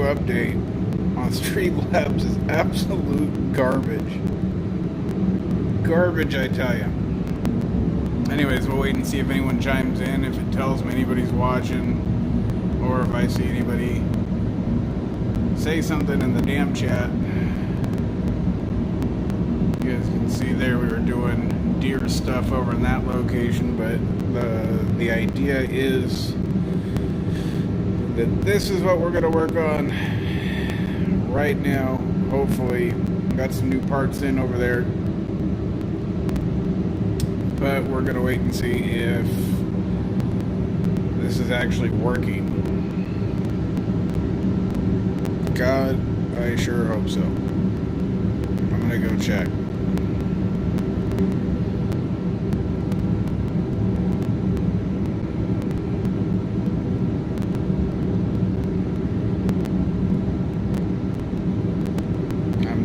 update on Streamlabs is absolute garbage. Garbage, I tell you. Anyways, we'll wait and see if anyone chimes in, if it tells me anybody's watching, or if I see anybody say something in the damn chat. You guys can see there we were doing deer stuff over in that location, but the idea is that this is what we're going to work on right now. Hopefully, got some new parts in over there, but we're going to wait and see if this is actually working. God, I sure hope so. I'm going to go check.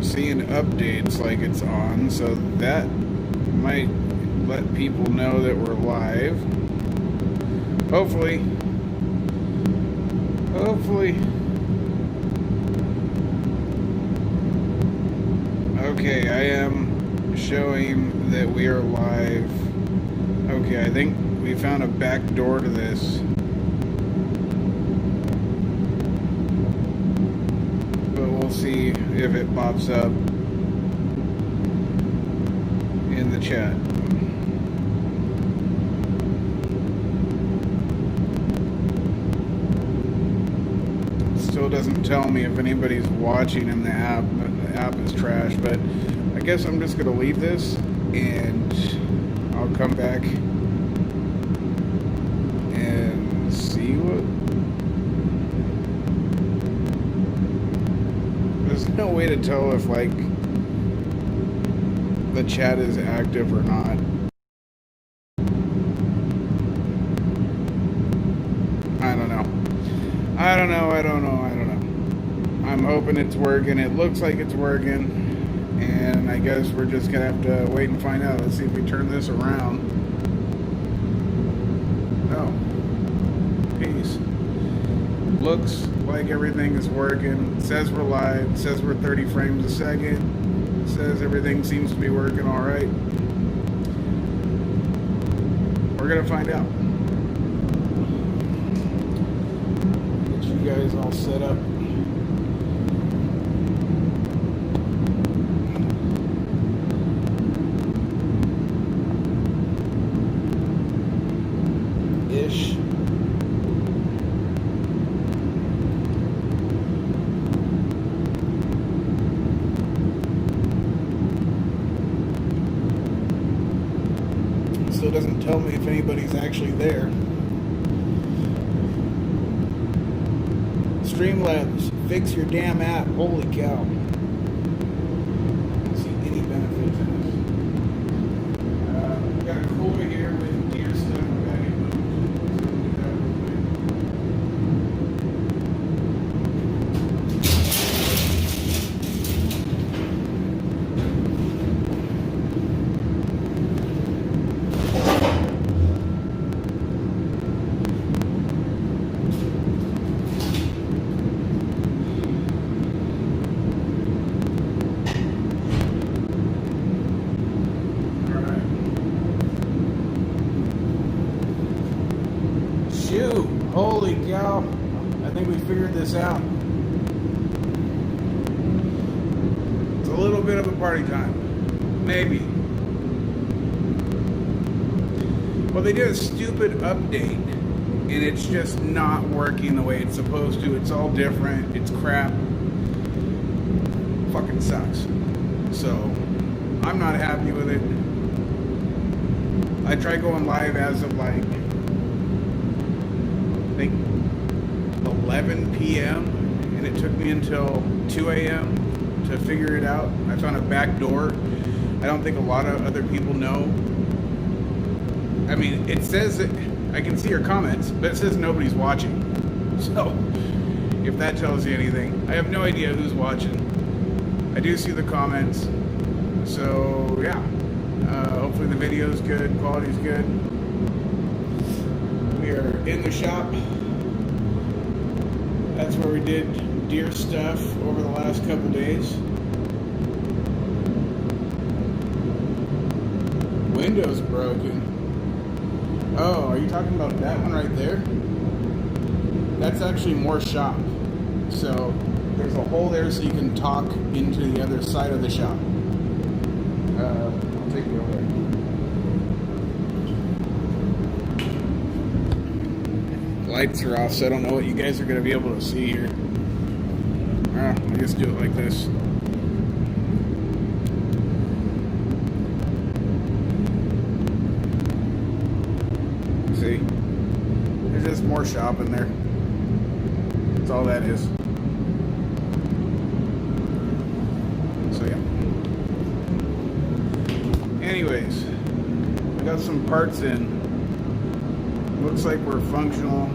Seeing updates like it's on, so that might let people know that we're live. Hopefully. Okay, I am showing that we are live. Okay, I think we found a back door to this. See if it pops up in the chat. Still doesn't tell me if anybody's watching in the app, but the app is trash. But I guess I'm just gonna leave this and I'll come back and see what. There's no way to tell if, like, the chat is active or not. I don't know. I'm hoping it's working. It looks like it's working. And I guess we're just going to have to wait and find out. Let's see if we turn this around. Oh. Peace. Looks like everything is working. It says we're live. It says we're 30 frames a second. It says everything seems to be working all right. We're gonna find out. Get you guys all set up. Ish. Still doesn't tell me if anybody's actually there. Streamlabs, fix your damn app. Holy cow. I don't see any benefit to this. Got a cooler here with deer stuff. We gotta get moved. So we'll do that real quick. Holy cow, I think we figured this out. It's a little bit of a party time. Maybe. Well, they did a stupid update, and it's just not working the way it's supposed to. It's all different. It's crap. Fucking sucks. So, I'm not happy with it. I tried going live as of like, I think 11 p.m. and it took me until 2 a.m. to figure it out. I found a back door. I don't think a lot of other people know. I mean, it says that I can see your comments, but it says nobody's watching. So, if that tells you anything, I have no idea who's watching. I do see the comments. So, yeah. Hopefully the video's good, quality's good. We are in the shop. That's where we did deer stuff over the last couple days. Window's broken. Oh, are you talking about that one right there? That's actually more shop. So there's a hole there so you can talk into the other side of the shop. I'll take you over there. Lights are off, so I don't know what you guys are going to be able to see here. I just do it like this. See? There's just more shop in there. That's all that is. So yeah. Anyways, we got some parts in. Looks like we're functional,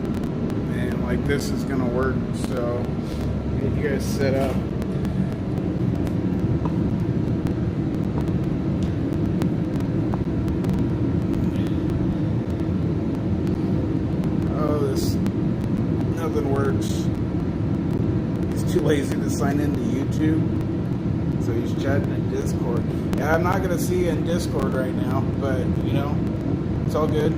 and like this is gonna work. So get you guys set up. Oh, this nothing works. He's too lazy to sign into YouTube, so he's chatting in Discord. Yeah, I'm not gonna see you in Discord right now, but you know, it's all good.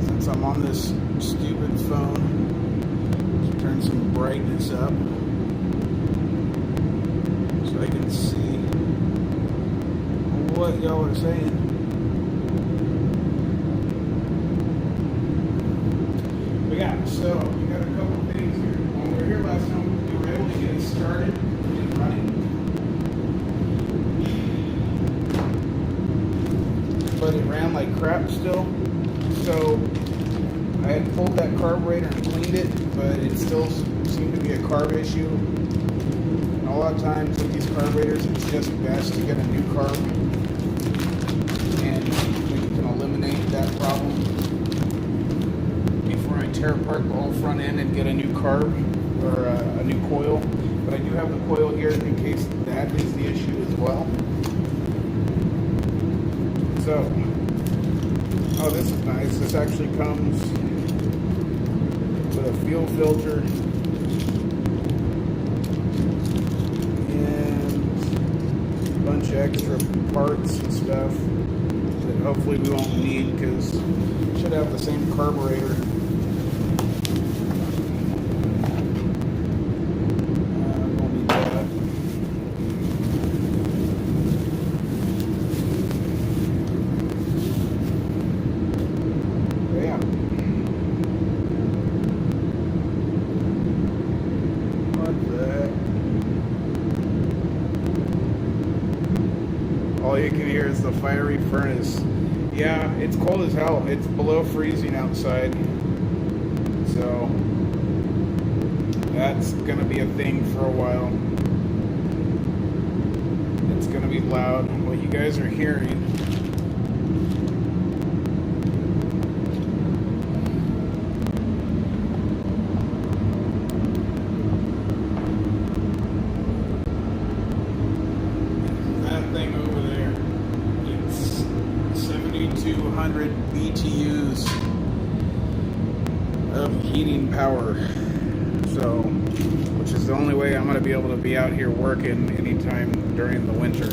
Since I'm on this stupid phone, let's turn some brightness up so I can see what y'all are saying. But yeah, so we got a couple of things here. When we were here last time, we were able to get it started and running. But it ran like crap still. So I had pulled that carburetor and cleaned it, but it still seemed to be a carb issue. And a lot of times with these carburetors, it's just best to get a new carb, and you can eliminate that problem before I tear apart the whole front end and get a new carb or a new coil. But I do have the coil here in case that is the issue as well. So, oh, this is nice. This actually comes with a fuel filter and a bunch of extra parts and stuff that hopefully we won't need because it should have the same carburetor. Won't need that. All you can hear is the fiery furnace. Yeah, it's cold as hell. It's below freezing outside. So that's gonna be a thing for a while. It's gonna be loud. What you guys are hearing. BTUs of heating power, so which is the only way I'm going to be able to be out here working anytime during the winter.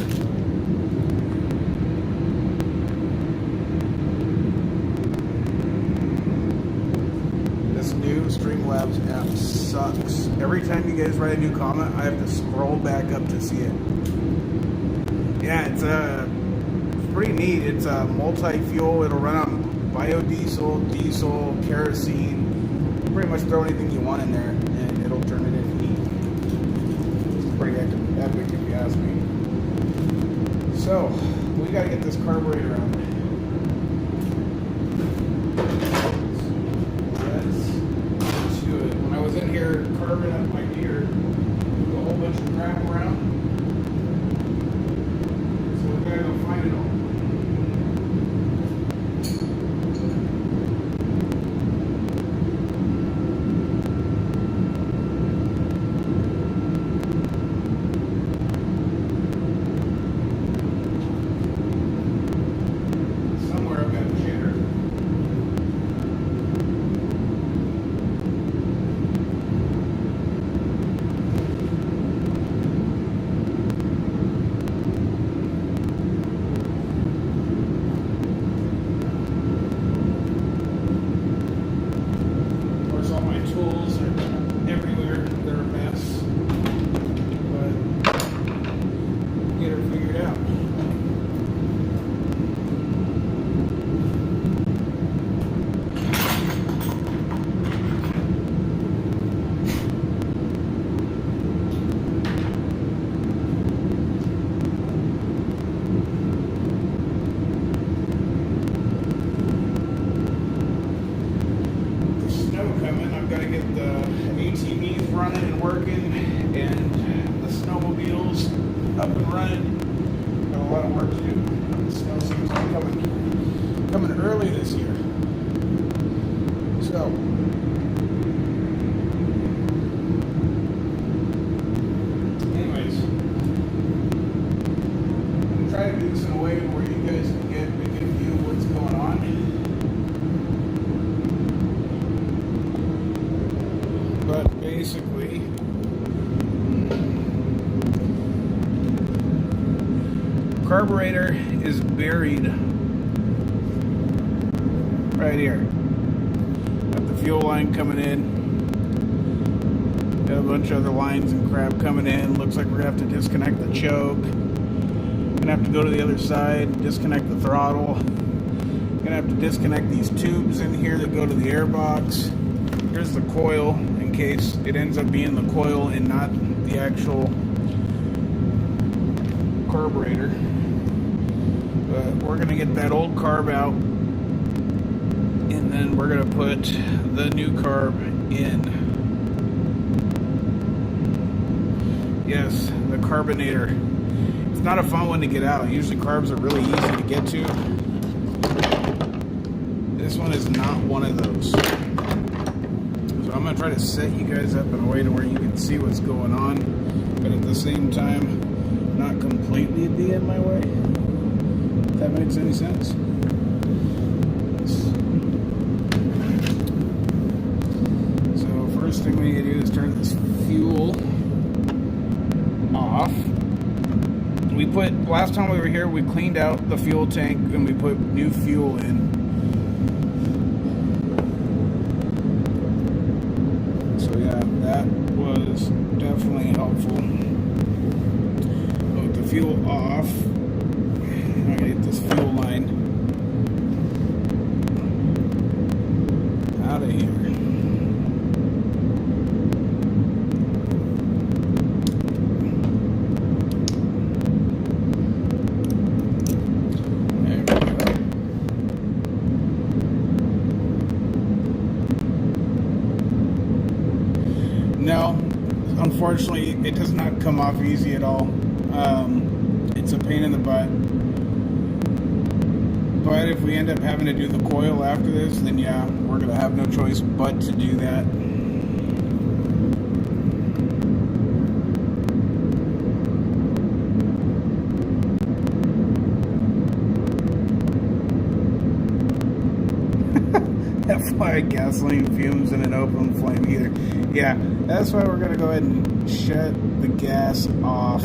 This new Streamlabs app sucks. Every time you guys write a new comment, I have to scroll back up to see it. Yeah, it's pretty neat. It's a multi-fuel. It'll run on biodiesel, diesel, kerosene. Pretty much throw anything you want in there and it'll turn it into heat. It's pretty epic if you ask me. So, we gotta get this carburetor out. Let's do it. When I was in here carving up my gear, a whole bunch of crap around. So we gotta go find it all. part to do. The snow seems to be coming early this year. So, anyways, I'm trying to do this in a way where you guys can get a good view of what's going on. But basically, carburetor is buried right here. Got the fuel line coming in. Got a bunch of other lines and crap coming in. Looks like we're gonna have to disconnect the choke. Gonna have to go to the other side, disconnect the throttle. Gonna have to disconnect these tubes in here that go to the air box. Here's the coil in case it ends up being the coil and not the actual carburetor. But we're going to get that old carb out, and then we're going to put the new carb in. Yes, the carbonator. It's not a fun one to get out. Usually carbs are really easy to get to. This one is not one of those. So I'm going to try to set you guys up in a way to where you can see what's going on, but at the same time, not completely be in my way. If that makes any sense. So first thing we need to do is turn this fuel off. Last time we were here, we cleaned out the fuel tank and we put new fuel in. So yeah, that was definitely helpful. Put the fuel off. I'm gonna get this fuel line out of here. There we go. No, unfortunately, it does not come off easy at all. It's a pain in the butt. But if we end up having to do the coil after this, then yeah, we're going to have no choice but to do that. That's why gasoline fumes in an open flame either. Yeah, that's why we're going to go ahead and shut the gas off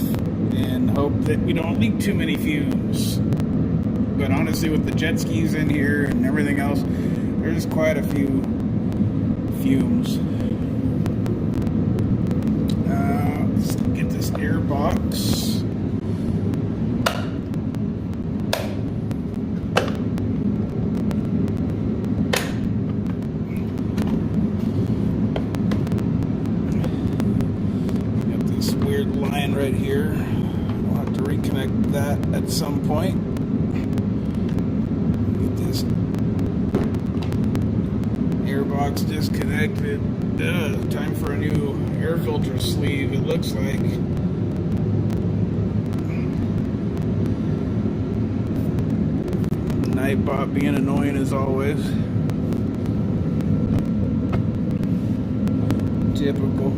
and hope that we don't leak too many fumes. But honestly, with the jet skis in here and everything else, there's quite a few fumes. Let's get this air box. Got this weird line right here. We'll have to reconnect that at some point. Airbox disconnected. Time for a new air filter sleeve, it looks like. Nightbot being annoying as always. Typical.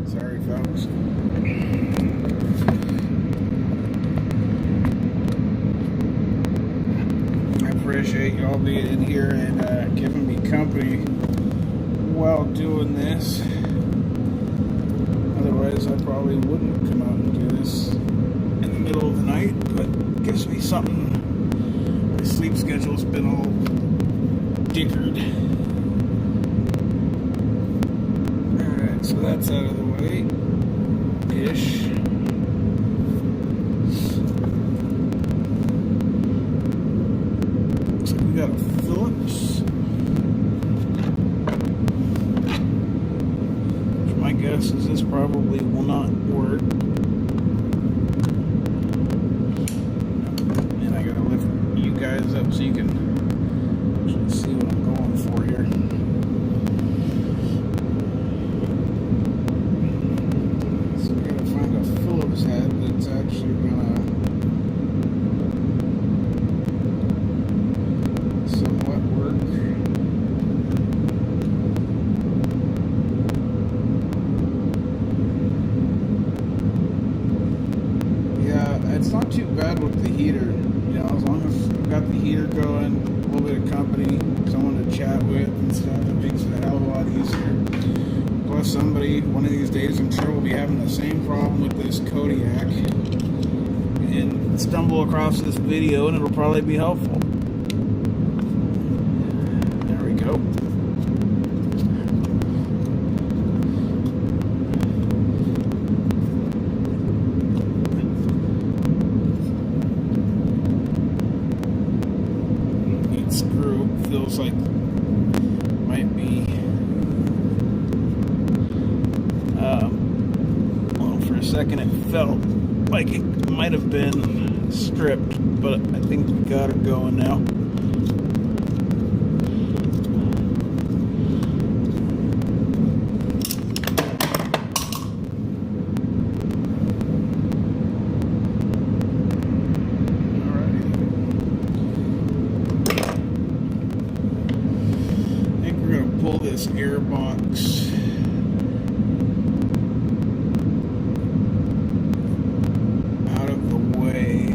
Sorry, folks. Appreciate y'all being in here and giving me company while doing this. Otherwise, I probably wouldn't come out and do this in the middle of the night, but it gives me something. My sleep schedule's been all dickered. Alright, so that's out of the way. Ish. We got a Phillips, which my guess is this probably will not work. And I gotta lift you guys up so you can actually see what I'm going for here. bad with the heater. You know, as long as I've got the heater going, a little bit of company, someone to chat with and stuff, it makes it a hell of a lot easier. Plus, somebody, one of these days, I'm sure will be having the same problem with this Kodiak and stumble across this video, and it'll probably be helpful. There we go. Screw feels like might be well, for a second it felt like it might have been stripped, but I think we got her going now. Pull this air box out of the way.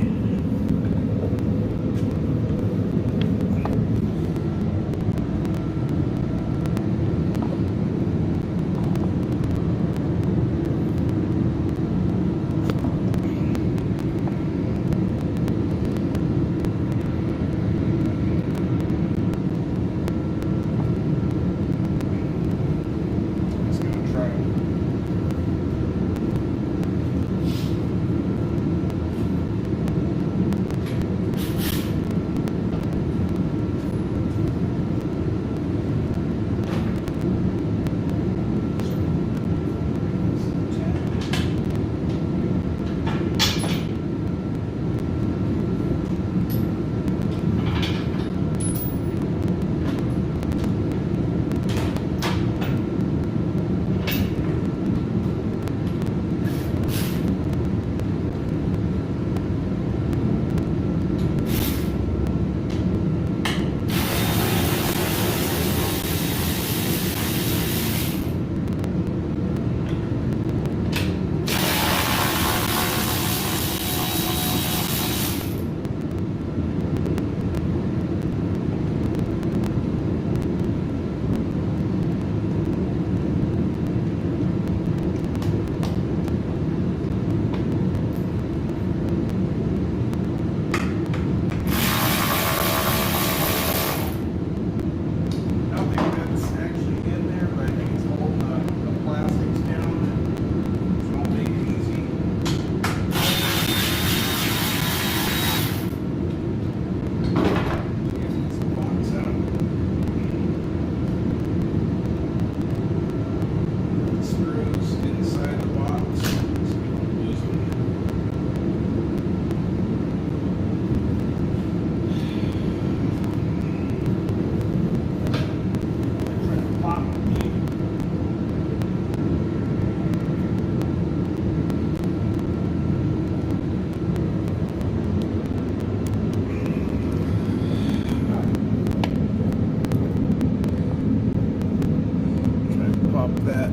That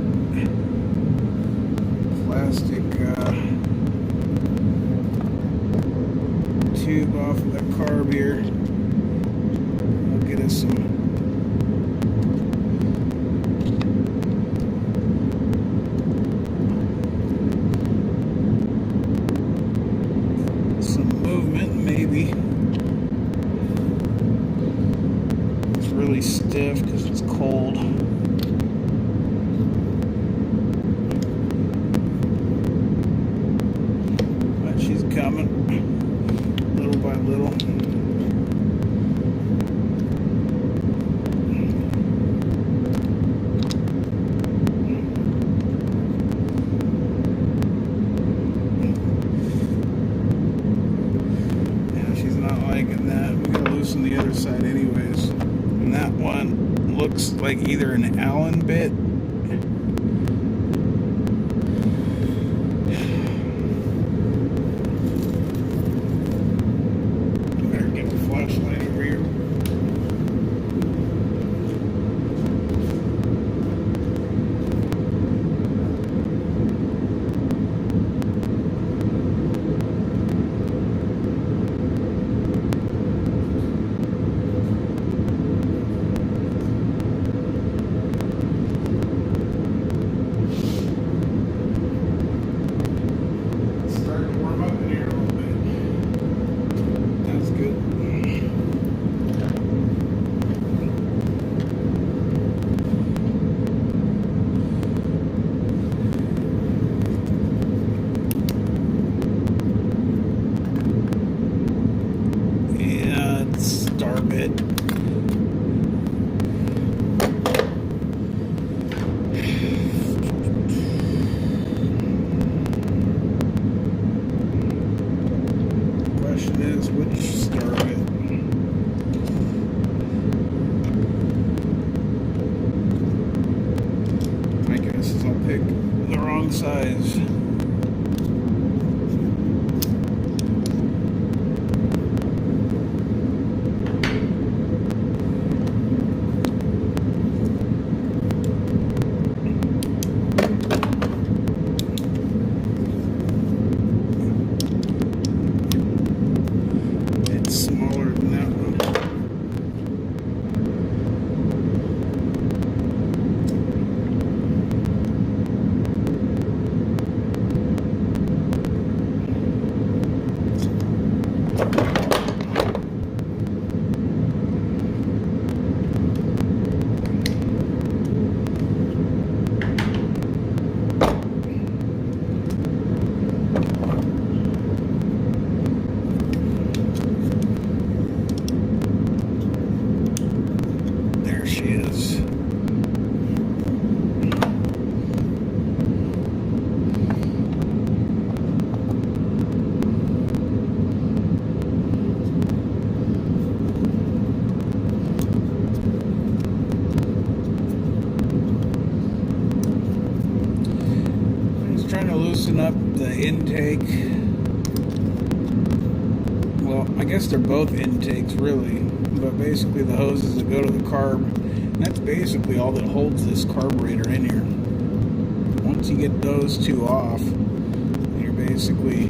plastic tube off of the carb here. We'll get us some movement maybe. It's really stiff because it's cold. Coming little by little. Yeah, she's not liking that. We're gonna loosen the other side anyways. And that one looks like either an Allen bit . pick the wrong size. It's smaller than that one. There she is. Just trying to loosen up the intake. Well, I guess they're both intakes really, but basically the hoses that go to the carb, and that's basically all that holds this carburetor in here. Once you get those two off, you're basically,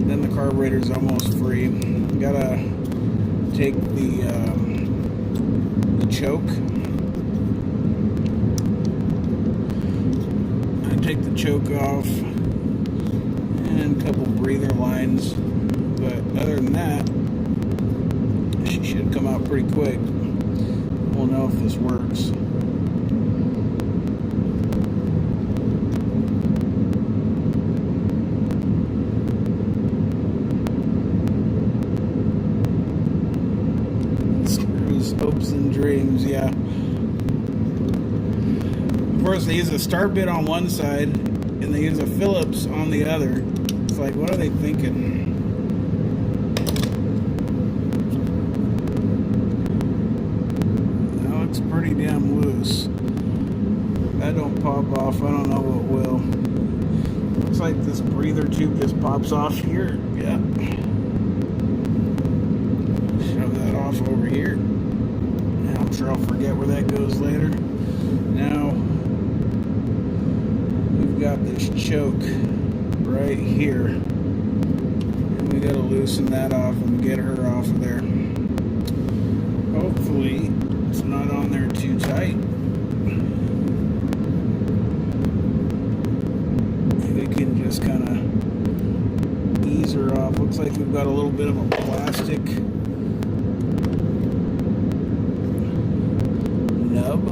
then the carburetor's almost free. You gotta take the choke. I take the choke off and a couple breather lines, but other than that, she should come out pretty quick. We'll know if this works. Screws, hopes, and dreams, yeah. Of course, they use a start bit on one side and they use a Phillips on the other. It's like, what are they thinking? That looks pretty damn loose. That don't pop off. I don't know what will. Looks like this breather tube just pops off here. Yeah. Shove that off over here. And I'm sure I'll forget where that goes later. Now, we've got this choke right here. And we gotta loosen that off and get her off of there. Hopefully, it's not on there too tight. We can just kind of ease her off. Looks like we've got a little bit of a plastic nub.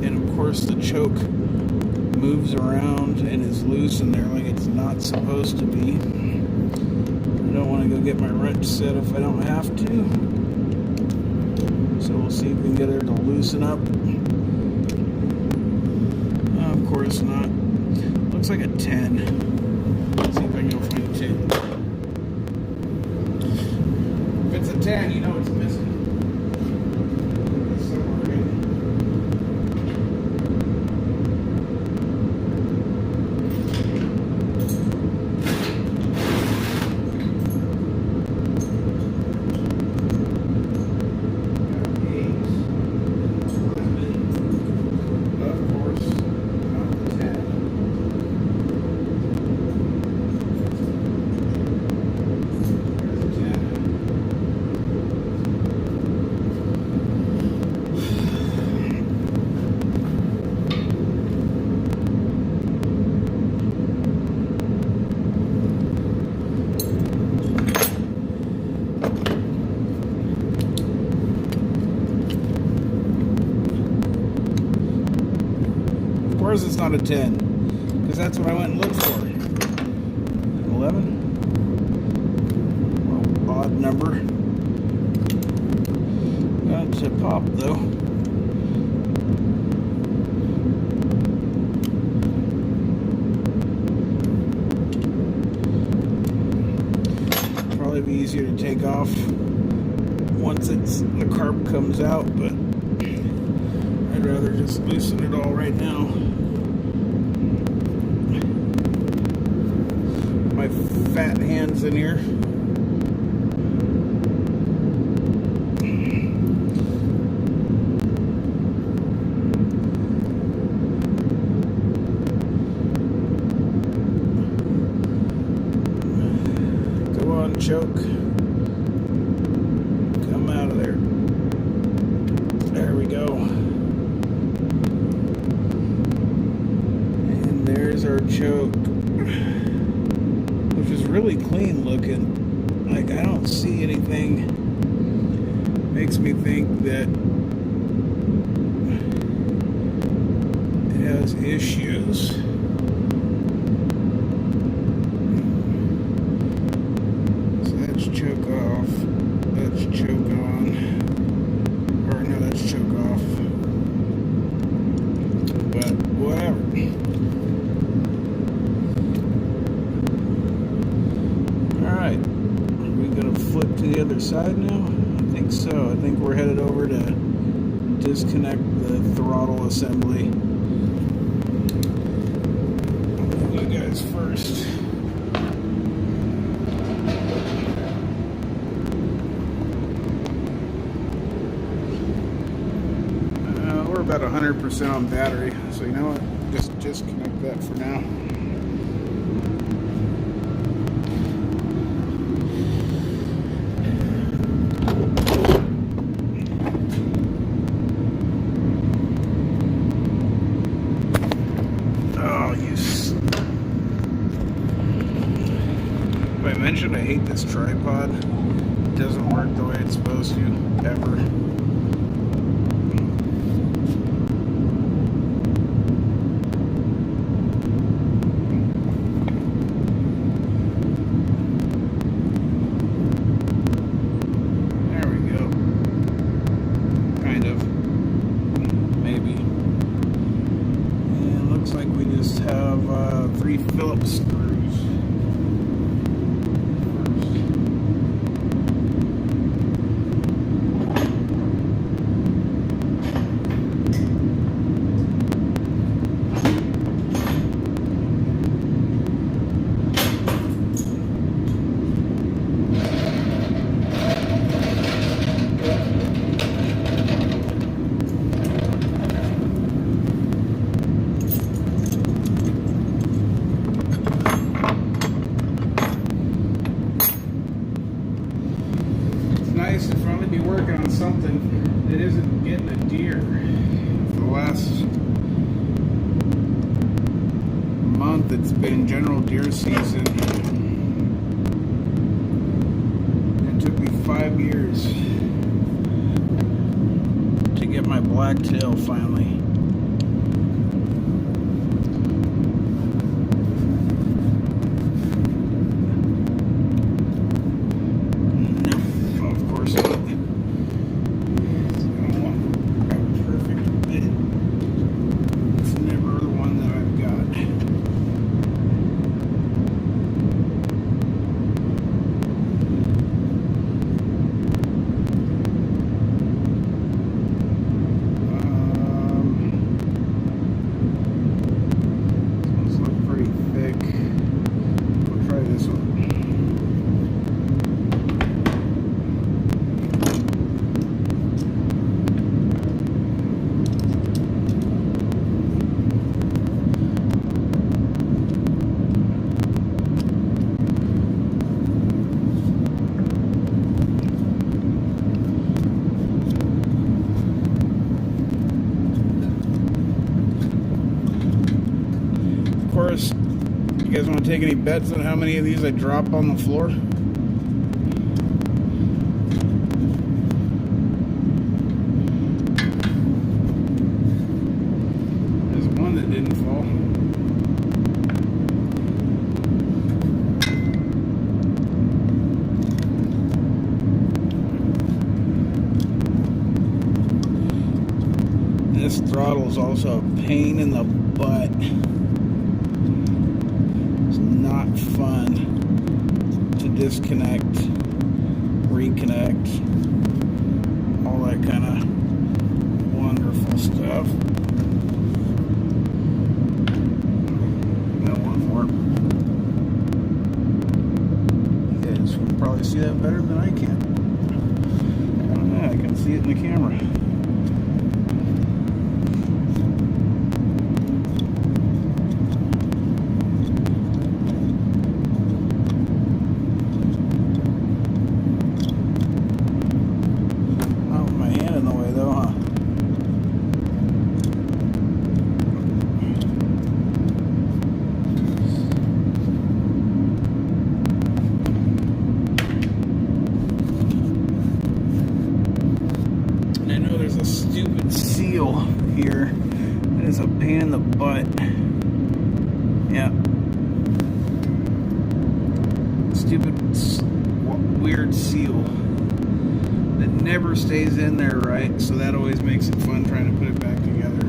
And of course the choke moves around and is loose in there like it's not supposed to be. I don't want to go get my wrench set if I don't have to. So we'll see if we can get her to loosen up. Of course not. Looks like a 10. Let's see if I can go find a 10. If it's a 10, you know it's missing. It's somewhere in. Of course it's not a 10, because that's what I went and looked for. 11? Well, odd number. Got to pop though. Probably be easier to take off once the carb comes out, but I'd rather rather just loosen it all right now. My fat hands in here. Go on, choke. Come out of there. There we go. And there's our choke, which is really clean looking. Like, I don't see anything makes me think that it has issues. So that's choke off. That's choke on. Or no, that's choke off. But whatever. Alright. Are we going to flip to the other side now? I think so. I think we're headed over to disconnect the throttle assembly. You guys first. We're about 100% on battery, so you know what? Just disconnect that for now. I mentioned I hate this tripod. It doesn't work the way it's supposed to, ever. There we go. Kind of. Maybe. And it looks like we just have 3 Phillips screws. Nice to finally be working on something that isn't getting a deer. For the last month, it's been general deer season. It took me 5 years to get my blacktail finally. Of course, you guys want to take any bets on how many of these I drop on the floor? There's one that didn't fall. This throttle is also a pain in the butt. It's not fun to disconnect, reconnect, all that kind of wonderful. stuff. Got one more. You guys can probably see that better than I can. Oh, yeah, I can see it in the camera. Stupid seal here. That is a pain in the butt. Yeah. Stupid, weird seal that never stays in there right, so that always makes it fun trying to put it back together.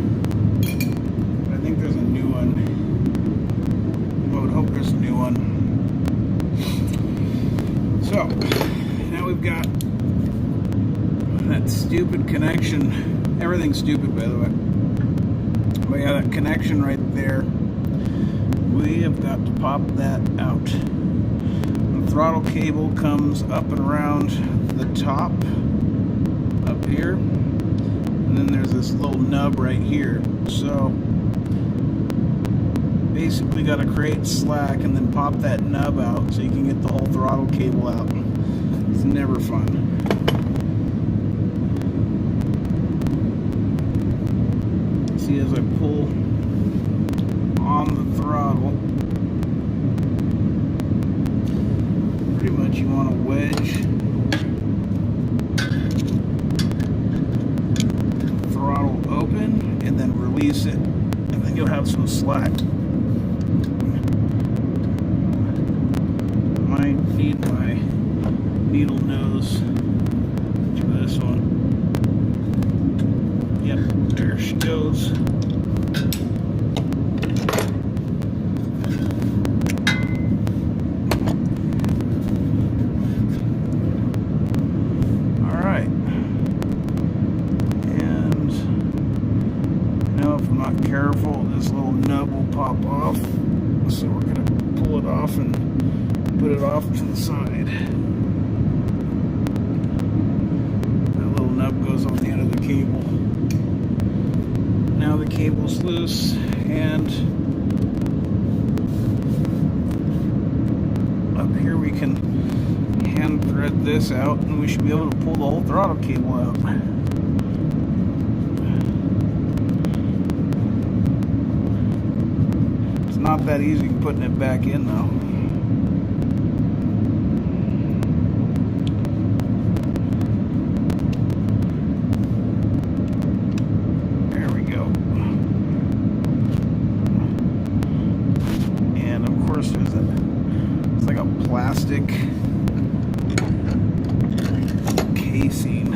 But I think there's a new one. I would hope there's a new one. So, now we've got that stupid connection. Everything's stupid, by the way. But yeah, that connection right there, we have got to pop that out. The throttle cable comes up and around the top up here, and then there's this little nub right here. So basically got to create slack and then pop that nub out so you can get the whole throttle cable out. It's never fun. See, as I pull on the throttle, pretty much you want to wedge the throttle open and then release it, and then you'll have some slack. I might need my needle nose for this one. Yep, there she goes. Alright. And now if I'm not careful, this little nub will pop off. So we're going to pull it off and put it off to the side. That little nub goes on the end of the cable. Now the cable's loose, and up here we can hand thread this out, and we should be able to pull the whole throttle cable out. It's not that easy putting it back in though. It's like a plastic casing.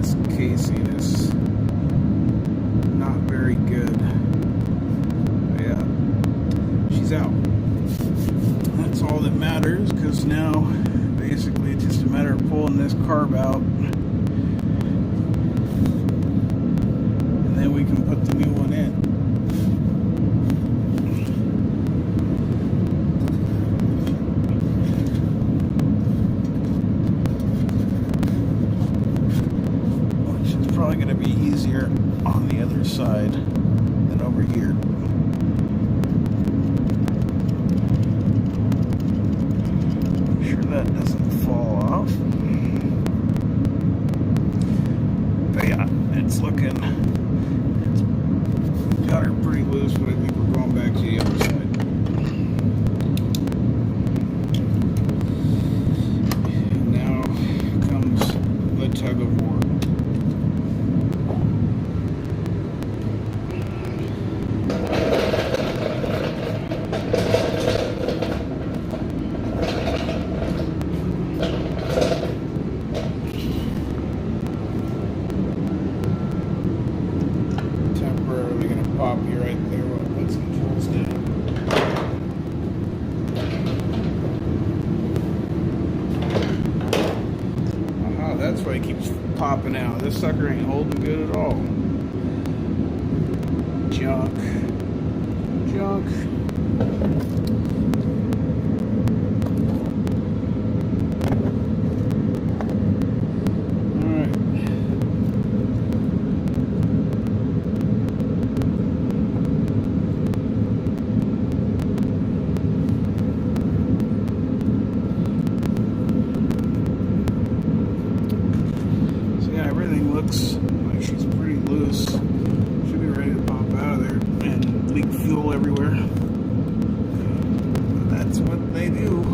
This casing is not very good. Yeah. She's out. That's all that matters, because now basically it's just a matter of pulling this carb out, and then we can put the new one in. Which is probably going to be easier on the other side than over here. That doesn't fall off. But yeah, it's got her pretty loose, but I think we're going back to the other side. And now comes the tug of war. poppy right there. We'll put some tools down. Aha, that's why it keeps popping out. This sucker ain't holding good at all. Junk. Looks like she's pretty loose. Should be ready to pop out of there and leak fuel everywhere. That's what they do.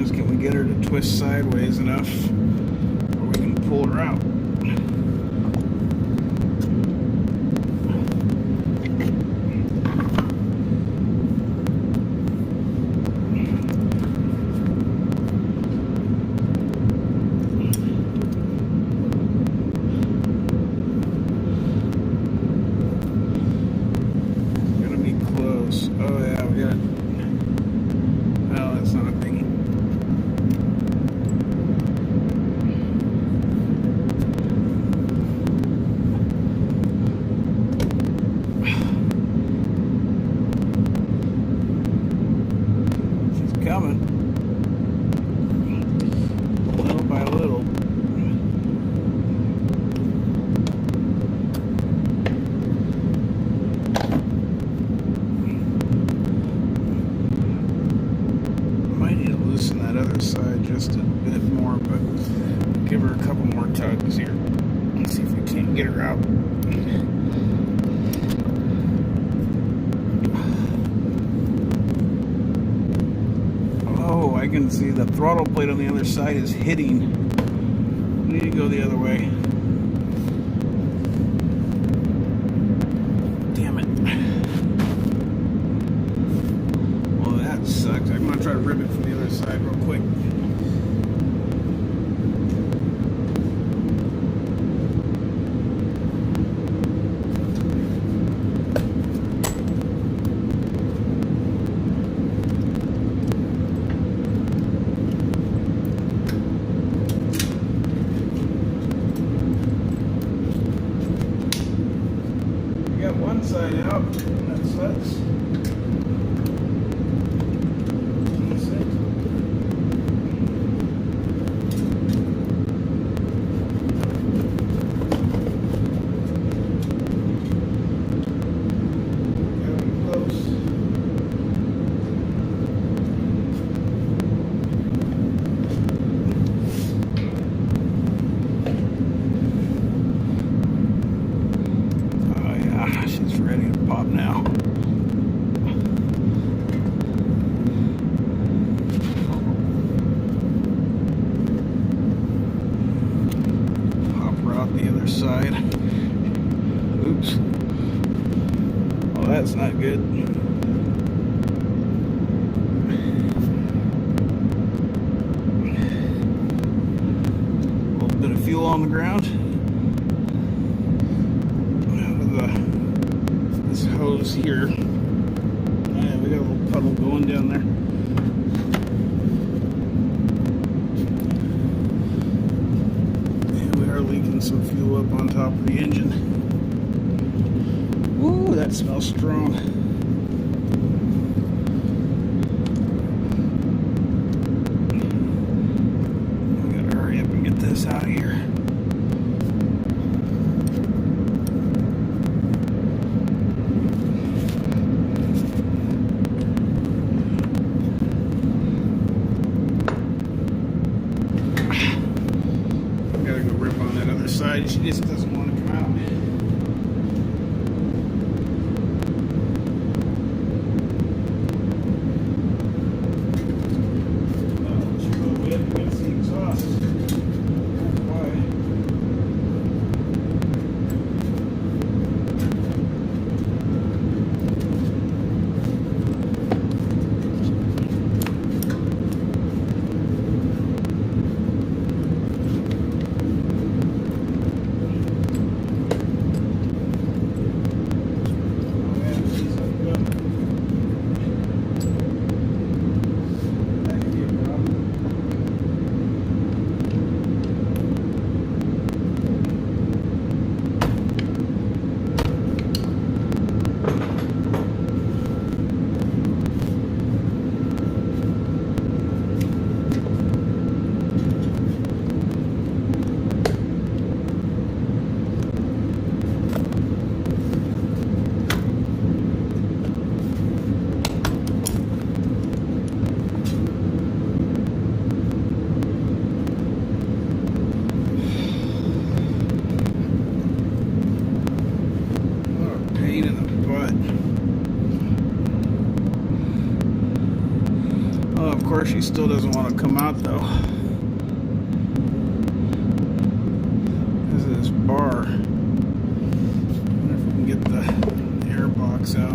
Can we get her to twist sideways enough where we can pull her out? It's gonna be close. Oh yeah, we got it. Well, that's not a biggie. Coming little by little. Might need to loosen that other side just a bit more, but give her a couple more tugs here. Let's see if we can't get her out. Oh, I can see the throttle plate on the other side is hitting. We need to go the other way. Damn it. Well, that sucks. I'm going to try to rip it from the other side real quick. One side out, that sucks. She's ready to pop now. Hop her out the other side. Oops. Oh, that's not good. A little bit of fuel on the ground. Hose here. Yeah, we got a little puddle going down there. And we are leaking some fuel up on top of the engine. Woo, that smells strong. We gotta hurry up and get this out of here. Side, she just doesn't want to come out. far she still doesn't want to come out though. This is this bar. I wonder if we can get the air box out.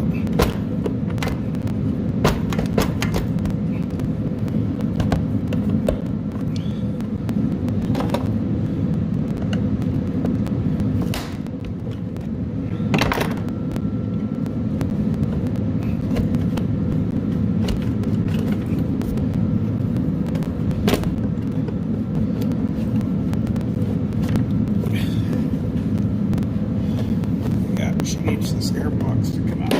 She needs this air box to come out.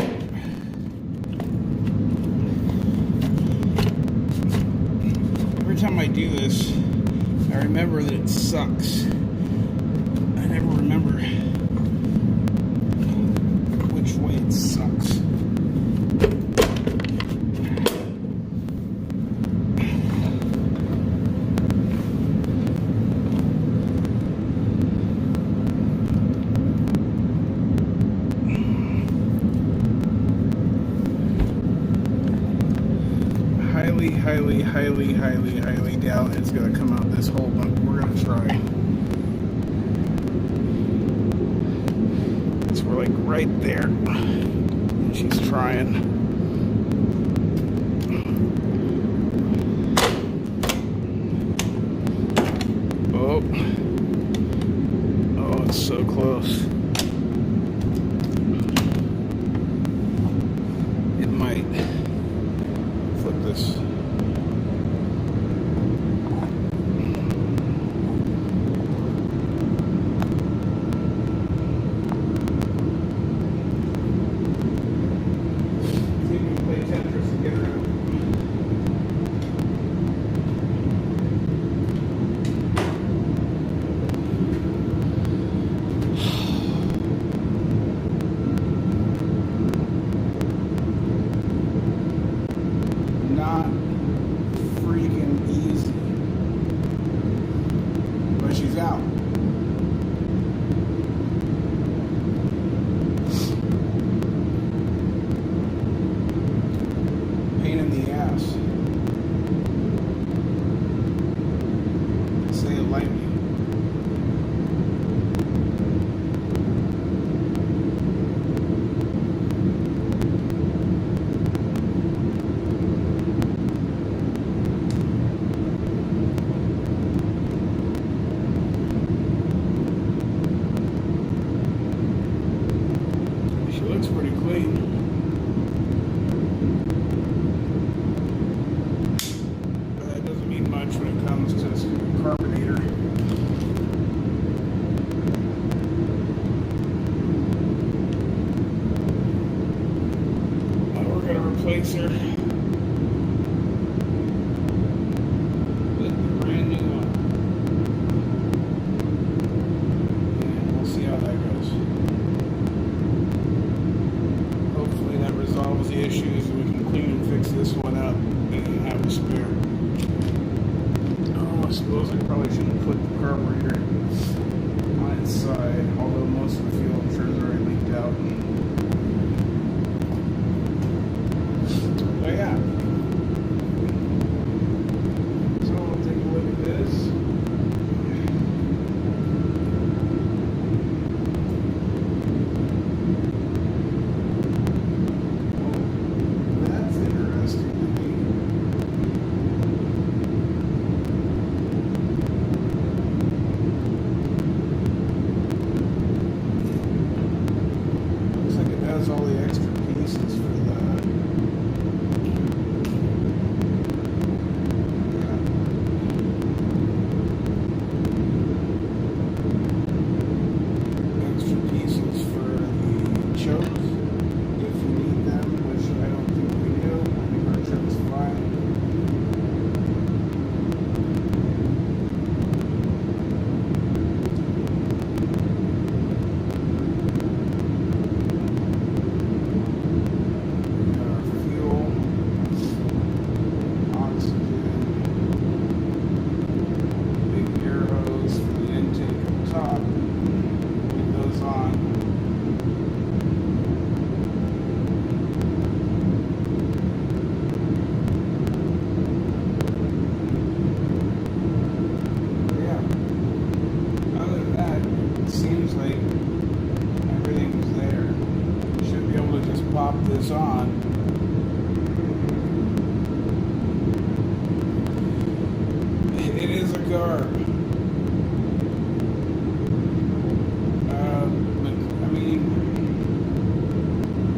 Every time I do this, I remember that it sucks. I never remember which way it sucks. Highly doubt it's going to come out this hole, but we're going to try. So we're like right there. And she's trying. Oh. Oh, it's so close. It might flip this. Not freaking easy, but she's out. Pain in the ass. Say it lightly. Looks pretty clean. But that doesn't mean much when it comes to this carbonator. We're going to replace her with a brand new one. And we'll see how that goes. Hopefully that resolves the issues and we can clean and fix this one up and have a spare. Oh, I suppose I probably shouldn't put the carburetor on its side, although most of the fuel I'm sure is already leaked out. But yeah, pop this on. It is a garb.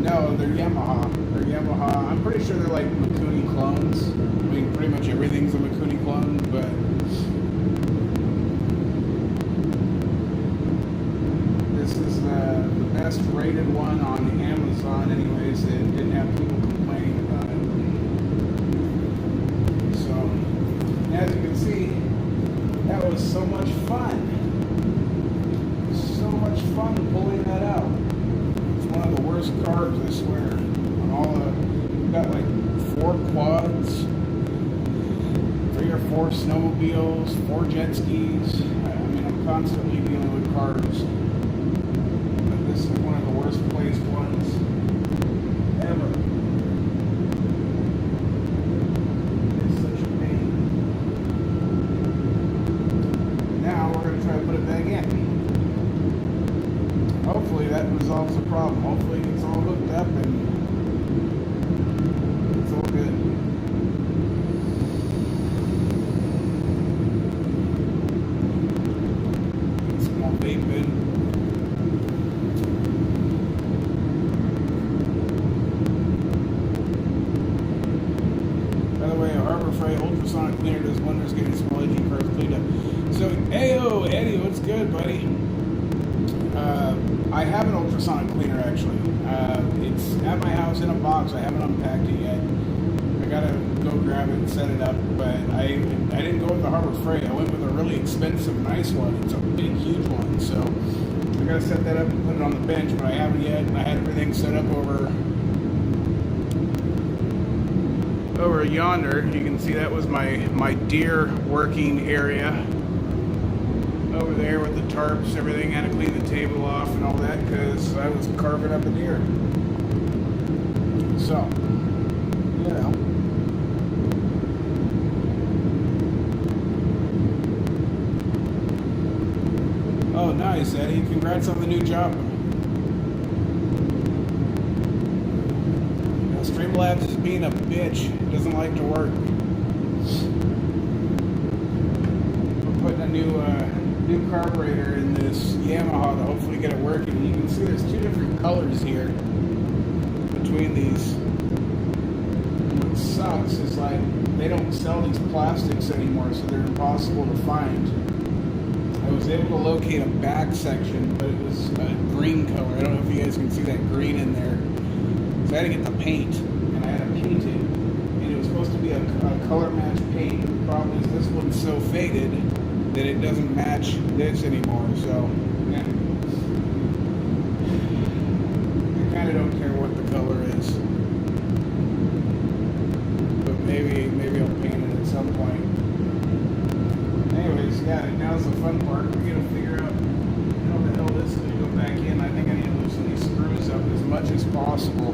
No, they're Yamaha. They're Yamaha. I'm pretty sure they're like Mikuni clones. I mean, pretty much everything's a Mikuni clone, but this is the best rated one on Amazon anyways. It didn't have people complaining about it. So, as you can see, that was so much fun. So much fun pulling that out. One of the worst carbs, I swear. On all the, we've got like 4 quads, 3 or 4 snowmobiles, 4 jet skis. I mean, I'm constantly dealing with carbs. But this is one of the worst placed ones ever. It's such a pain. Now we're going to try to put it back in. Hopefully that resolves the problem. Hopefully it's all hooked up and it's all good. Get some more vape in. By the way, a Harbor Freight ultrasonic cleaner does wonders getting small edgy cars cleaned up. So, ayo, Eddie, what's good, buddy? I have an ultrasonic cleaner actually. It's at my house in a box. I haven't unpacked it yet. I gotta go grab it and set it up. But I didn't go with the Harbor Freight. I went with a really expensive, nice one. It's a big, huge one. So I gotta set that up and put it on the bench. But I haven't yet. I had everything set up over yonder. You can see that was my deer working area. Over there with the tarps, everything, had to clean the table off and all that because I was carving up a deer. So, you know. Oh, nice, Eddie. Congrats on the new job. Streamlabs is being a bitch. Doesn't like to work. We're putting a new carburetor in this Yamaha to hopefully get it working. You can see there's 2 different colors here between these. And what sucks is like they don't sell these plastics anymore, so they're impossible to find. I was able to locate a back section, but it was a green color. I don't know if you guys can see that green in there. So I had to get the paint, and I had to paint it, and it was supposed to be a color match paint. The problem is this one's so faded that it doesn't match this anymore, so yeah. I kind of don't care what the color is, but maybe I'll paint it at some point. Anyways, yeah, now's the fun part. We gotta figure out how the hell this is gonna go back in. I think I need to loosen these screws up as much as possible.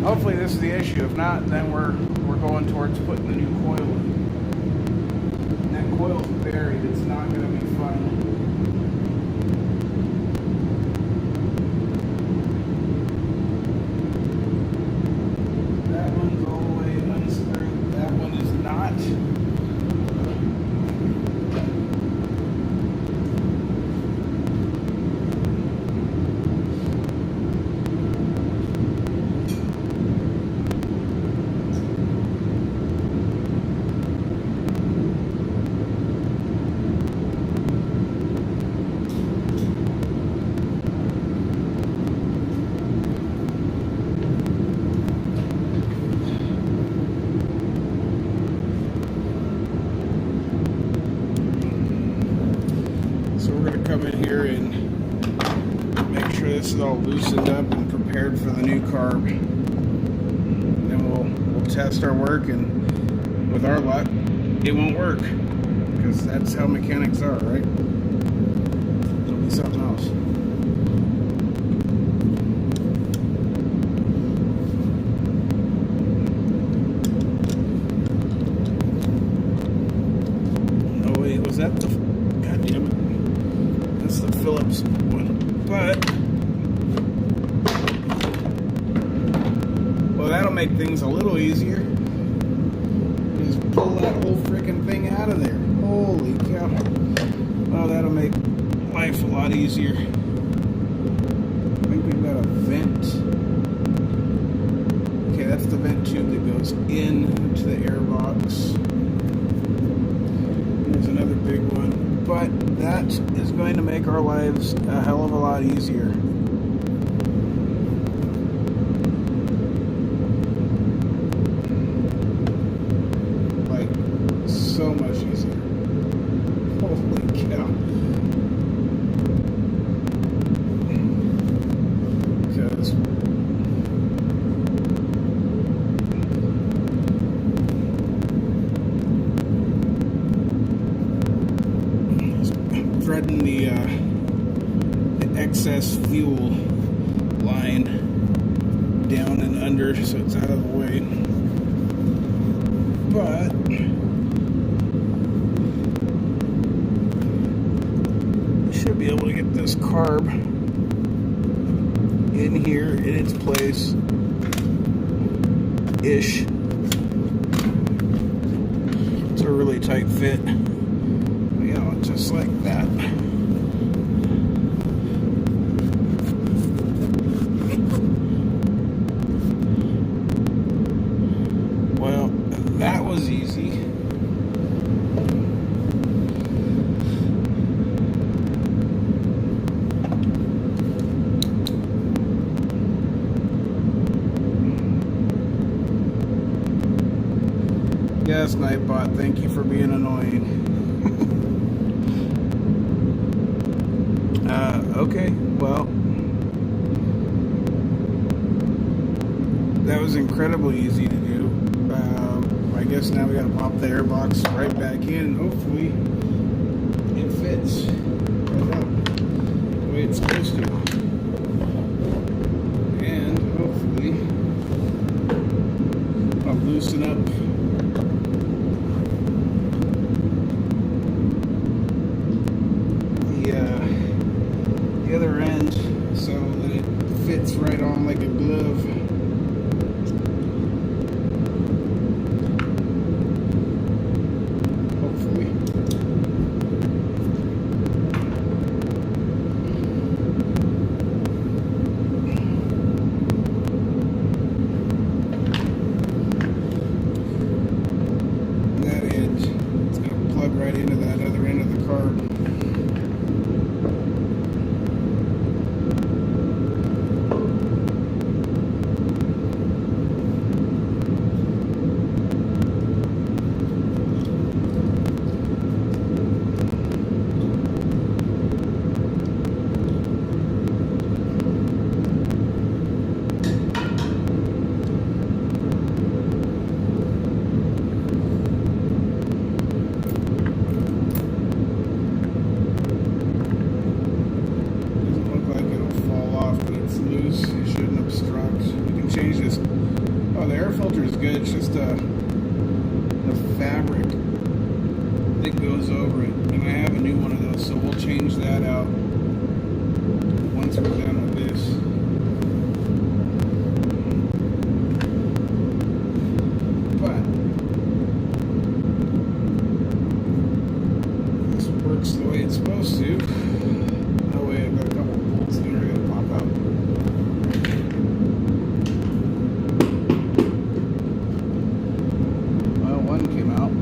Hopefully this is the issue. If not, then we're going towards putting the new coil in. Coil's buried, it's not going to be fun. That one's all the way unscrewed. That one is not. Come in here and make sure this is all loosened up and prepared for the new carb. And then we'll test our work, and with our luck, it won't work because that's how mechanics are, right? It'll be something else. Oh wait, was that the? God damn it! That's the Phillips one, but make things a little easier. Just pull that whole freaking thing out of there. Holy cow. Well, that'll make life a lot easier. I think we've got a vent. Okay, that's the vent tube that goes into the air box. There's another big one. But that is going to make our lives a hell of a lot easier. Like, so much easier. Holy cow. Because threading the excess fuel line down and under so it's out of the way. But should be able to get this carb in here in its place ish. It's a really tight fit. You know, just like that. Well, that was easy. Yes, Nightbot, thank you for being annoying. Okay, well, that was incredibly easy to do. I guess now we gotta pop the air box right back in, and hopefully it fits right up the way it's supposed to. And hopefully I'll loosen up the other end so that it fits right on like a glove. Hopefully. That end, it's going to plug right into that other end of the carb. Change this. Oh, the air filter is good. It's just the fabric that goes over it, and I have a new one of those, so we'll change that out once we're done with this. But this works the way it's supposed to. Oh wait, I've got a couple of bolts that are going to pop out. One came out.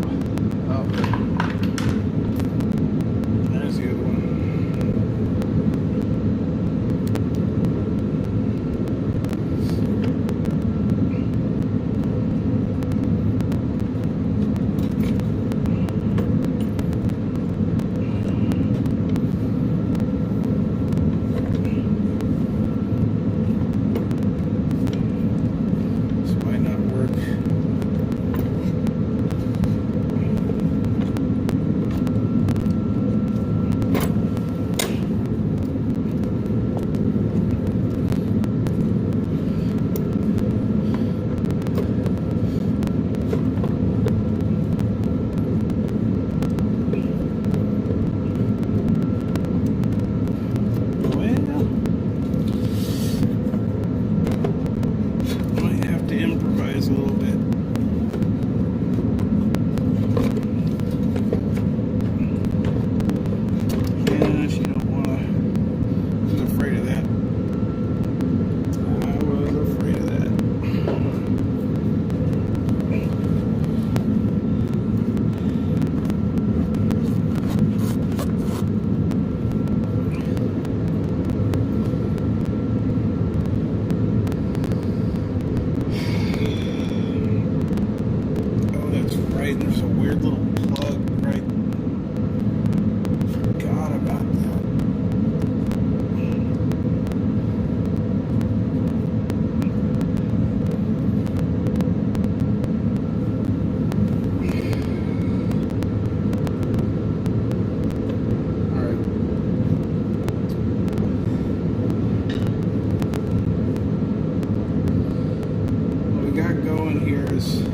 this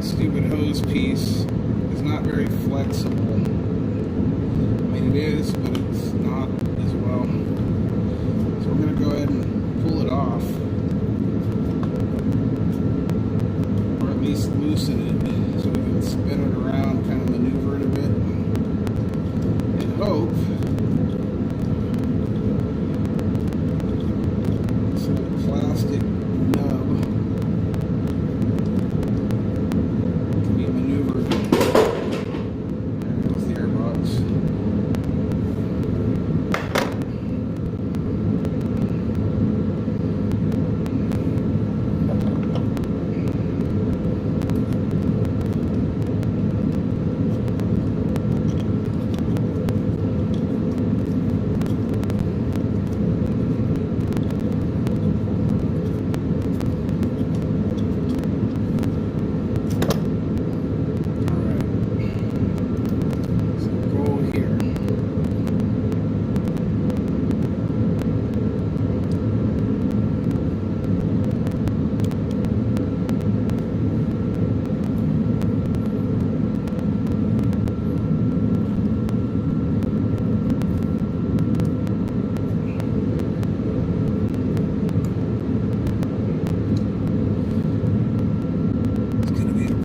stupid hose piece is not very flexible. I mean, it is, but it's not as well. So we're going to go ahead and pull it off, or at least loosen it so we can spin it around, kind of maneuver it a bit, and hope this little plastic nub can be maneuvered. There goes the airbox.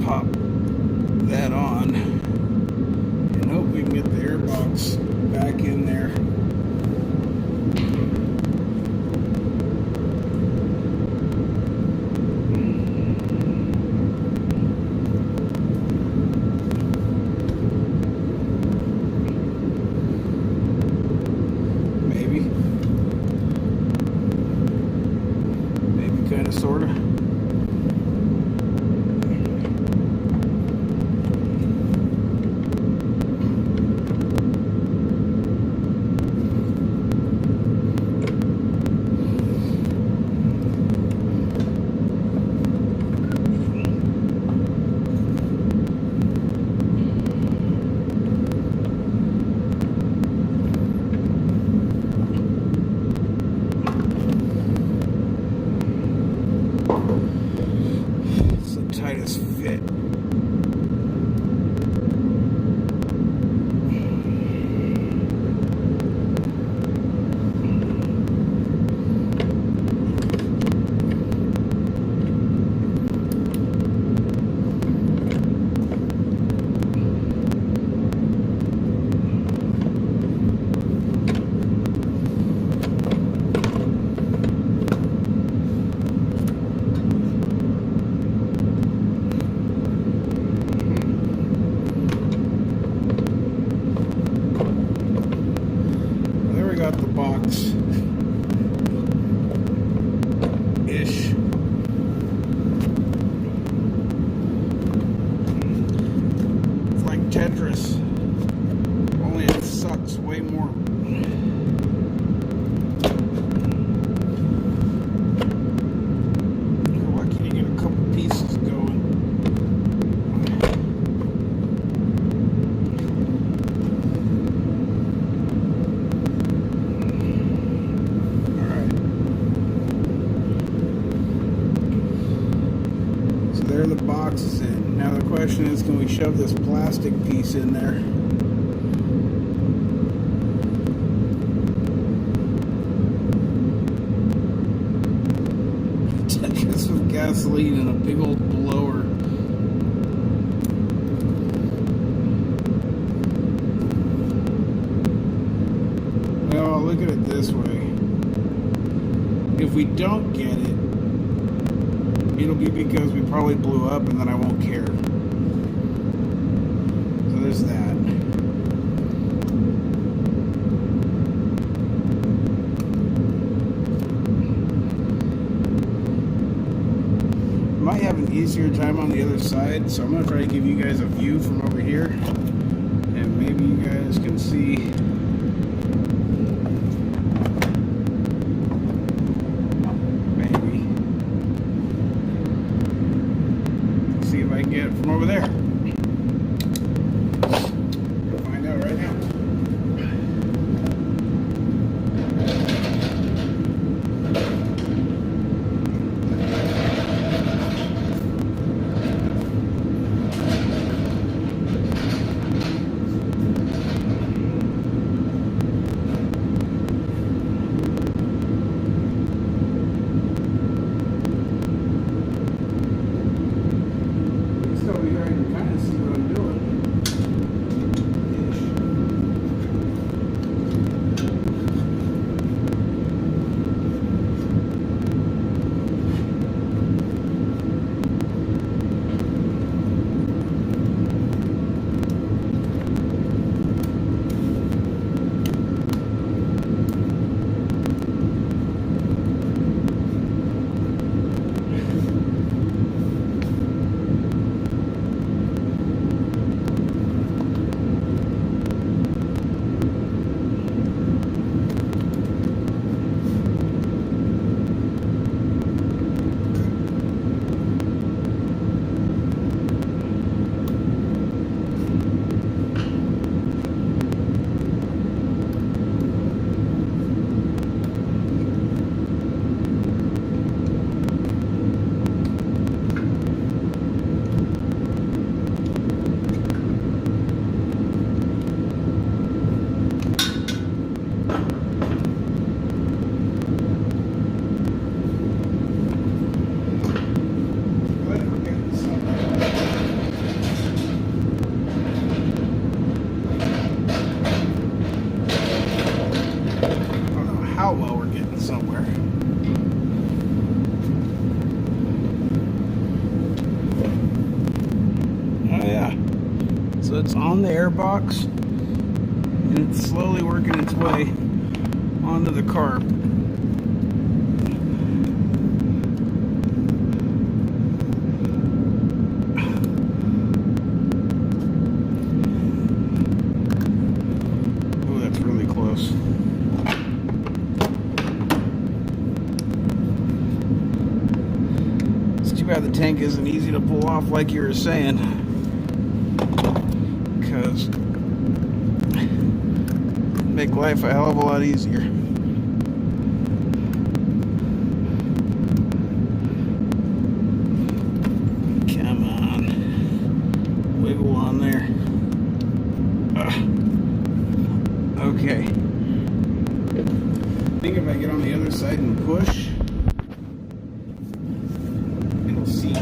Pop that on and hope we can get the airbox back in there. Maybe kind of, sort of. Tightest fit. Got the box ish. It's like Tetris, only it sucks way more. You're lucky to get a couple pieces going. There the box is in. Now the question is, can we shove this plastic piece in there? Just some gasoline and a big old blower. Well, I'll look at it this way. If we don't get it, it'll be because we probably blew up and then I won't care. So there's that. Might have an easier time on the other side, so I'm going to try to give you guys a view from over here. And maybe you guys can see. If I can get it from over there. We'll find out right now. It's on the airbox, and it's slowly working its way onto the carb. Oh, that's really close. It's too bad the tank isn't easy to pull off like you were saying, because make life a hell of a lot easier. Come on. Wiggle on there. Okay. I think if I get on the other side and push, it'll seat.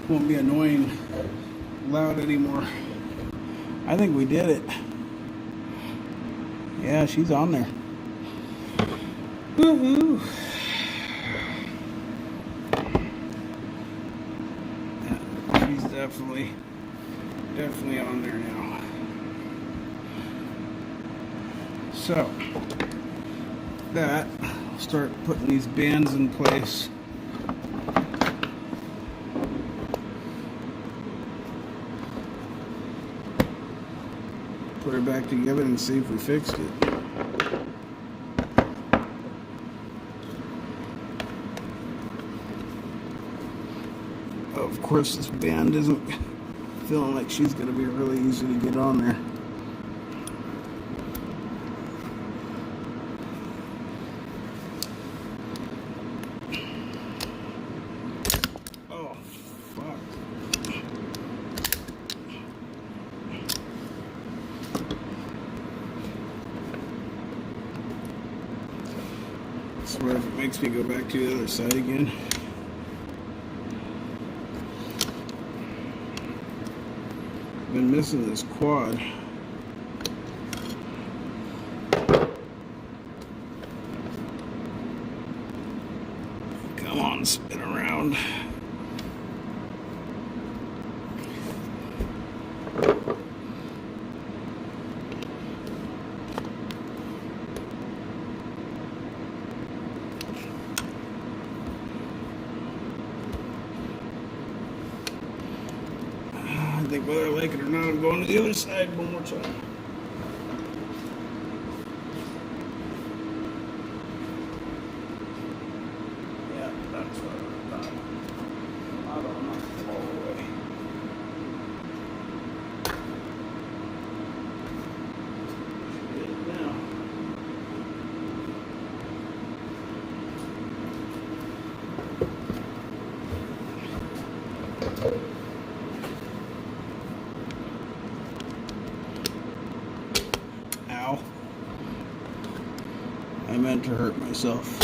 Won't be annoying loud anymore. I think we did it. Yeah, she's on there. Woohoo! Yeah, she's definitely on there now. So that, I'll start putting these bands in place. Put her back together and see if we fixed it. Of course, this band isn't feeling like she's going to be really easy to get on there. Oh, fuck. I swear if it makes me go back to the other side again. Been missing this quad. Come on, spin around. I think whether I like it or not, I'm going to the other side one more time. Yeah, that's what I thought. I don't know all the way. Get it now. Ow. I meant to hurt myself.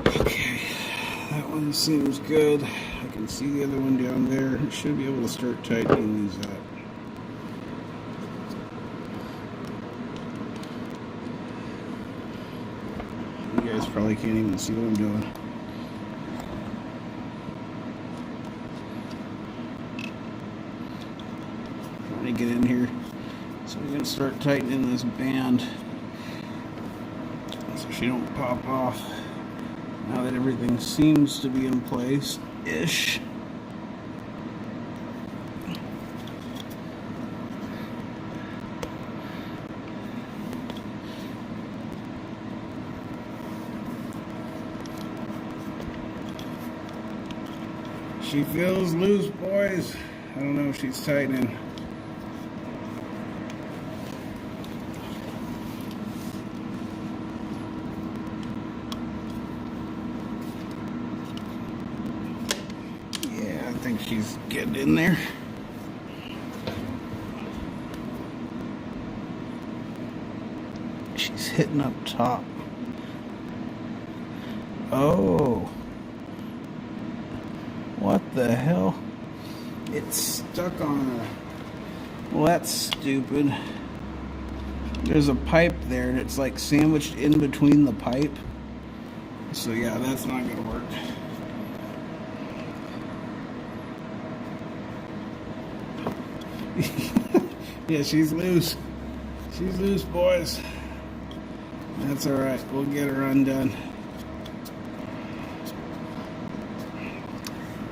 Okay, that one seems good. I can see the other one down there. I should be able to start tightening these up. probably can't even see what I'm doing. Trying to get in here so we can start tightening this band so she don't pop off. Now that everything seems to be in place-ish. She feels loose, boys. I don't know if she's tightening. Yeah, I think she's getting in there. She's hitting up top. Oh. What the hell? It's stuck on a... Well, that's stupid. There's a pipe there and it's like sandwiched in between the pipe. So yeah, that's not gonna work. Yeah, she's loose. She's loose, boys. That's alright. We'll get her undone.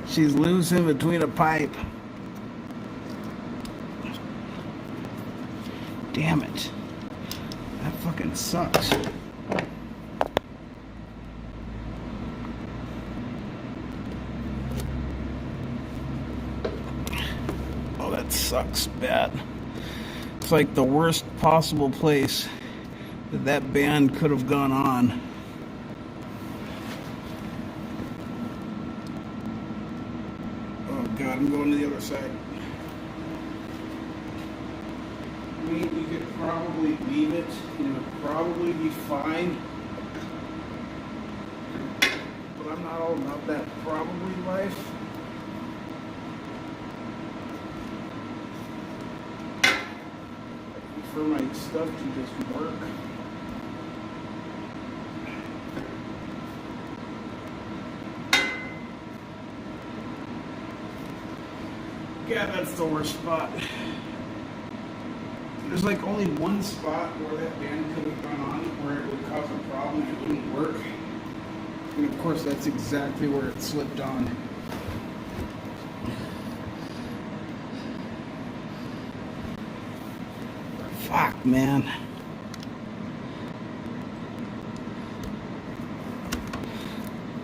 She's loose in between a pipe. Damn it. That fucking sucks. Oh, that sucks bad. It's like the worst possible place that band could have gone on. God, I'm going to the other side. I mean, you could probably leave it, and it would probably be fine. But I'm not all about that probably life. For my stuff to just work. Yeah, that's the worst spot. There's like only one spot where that band could have gone on where it would cause a problem and it wouldn't work. And of course that's exactly where it slipped on. Fuck, man.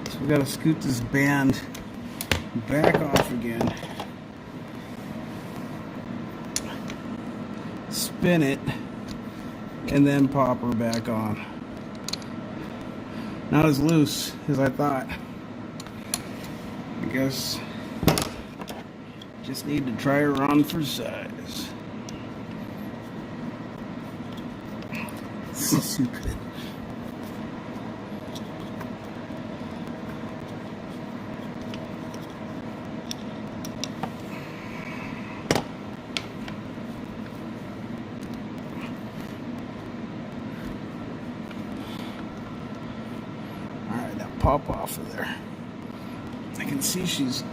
So we gotta scoot this band back off again. Spin it, and then pop her back on. Not as loose as I thought. I guess just need to try her on for size. Stupid. Pop off of there. I can see she's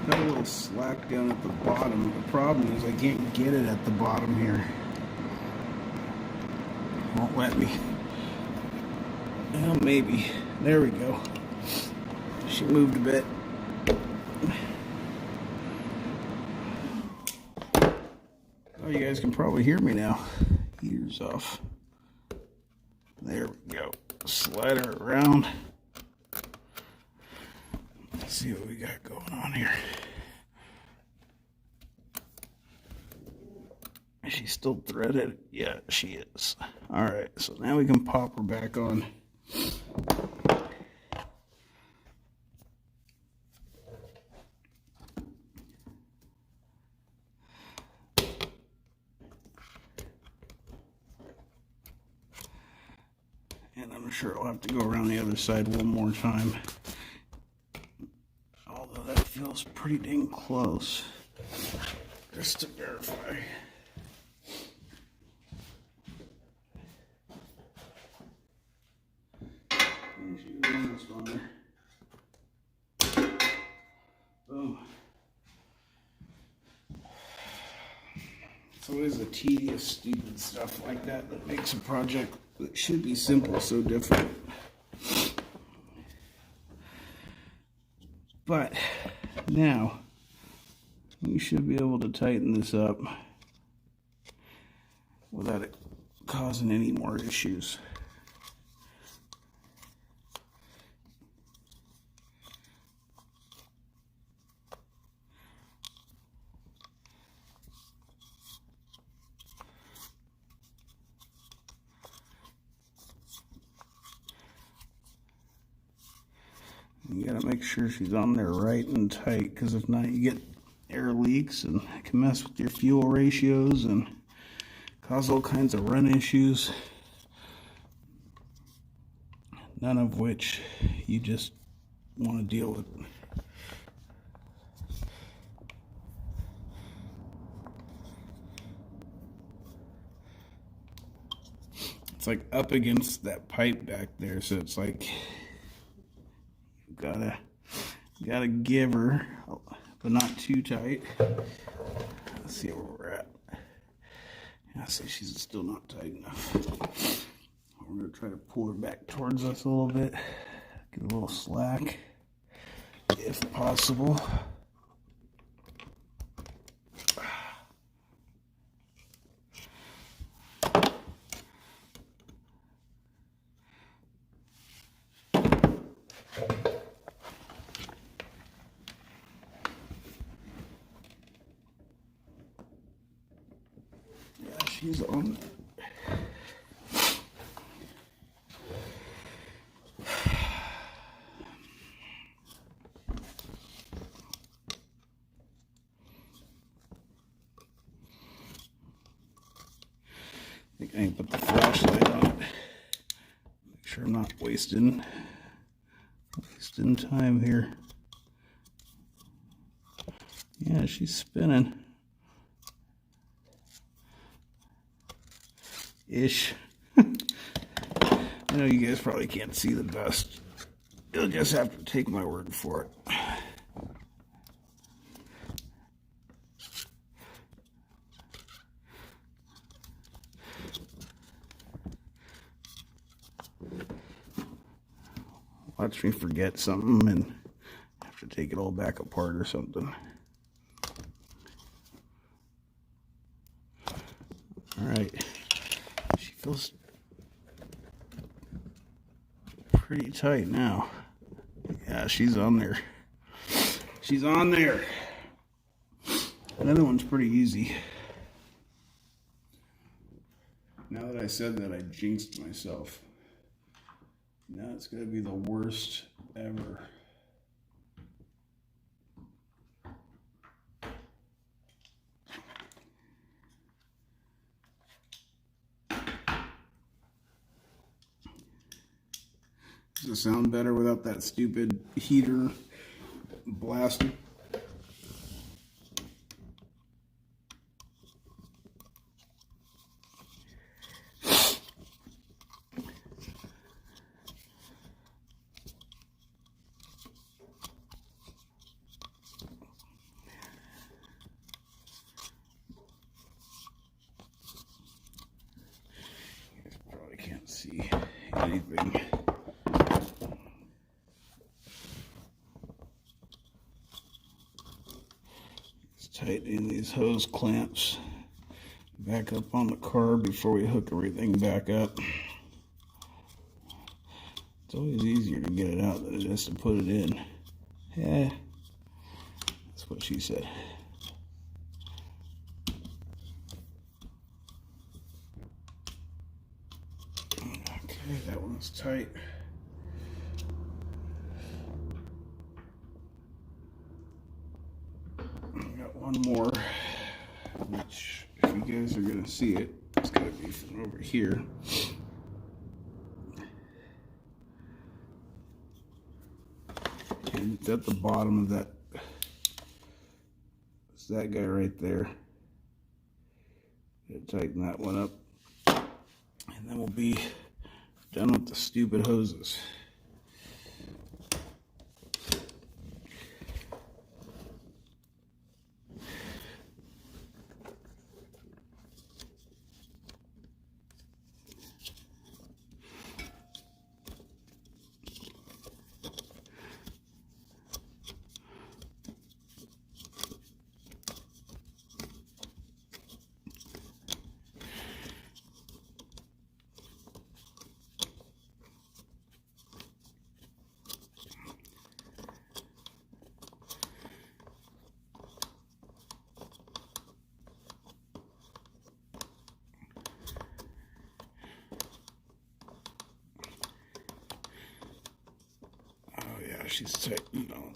got a little slack down at the bottom. The problem is I can't get it at the bottom here. Won't let me. Well, maybe. There we go. She moved a bit. Oh, you guys can probably hear me now. Heater's off. There we go. Slide her around. Let's see what we got going on here. Is she still threaded? Yeah, she is. Alright, so now we can pop her back on. And I'm sure I'll have to go around the other side one more time. Although that feels pretty dang close. Just to verify. almost on there. Boom. It's always the tedious, stupid stuff like that that makes a project that should be simple so difficult. But now we should be able to tighten this up without it causing any more issues. You gotta make sure she's on there right and tight, because if not, you get air leaks and it can mess with your fuel ratios and cause all kinds of run issues, none of which you just want to deal with. It's like up against that pipe back there, so it's like you gotta give her, but not too tight. Let's see where we're at. I see she's still not tight enough. We're gonna try to pull her back towards us a little bit, get a little slack if possible. She's on there. I think I can put the flashlight on it. Make sure I'm not wasting time here. Yeah, she's spinning. Ish. I know you guys probably can't see the best. You'll just have to take my word for it. Watch me forget something and have to take it all back apart or something. All right. She feels pretty tight now. Yeah, she's on there. She's on there. Another one's pretty easy. Now that I said that, I jinxed myself. Now it's going to be the worst ever. Does it sound better without that stupid heater blasting? You guys probably can't see anything. Tightening these hose clamps back up on the car before we hook everything back up. It's always easier to get it out than it is to put it in. Yeah, that's what she said. Okay, that one's tight. One more, which if you guys are going to see it, it's going to be from over here. And it's at the bottom of that. It's that guy right there. Gotta tighten that one up. And then we'll be done with the stupid hoses. she's tightened on.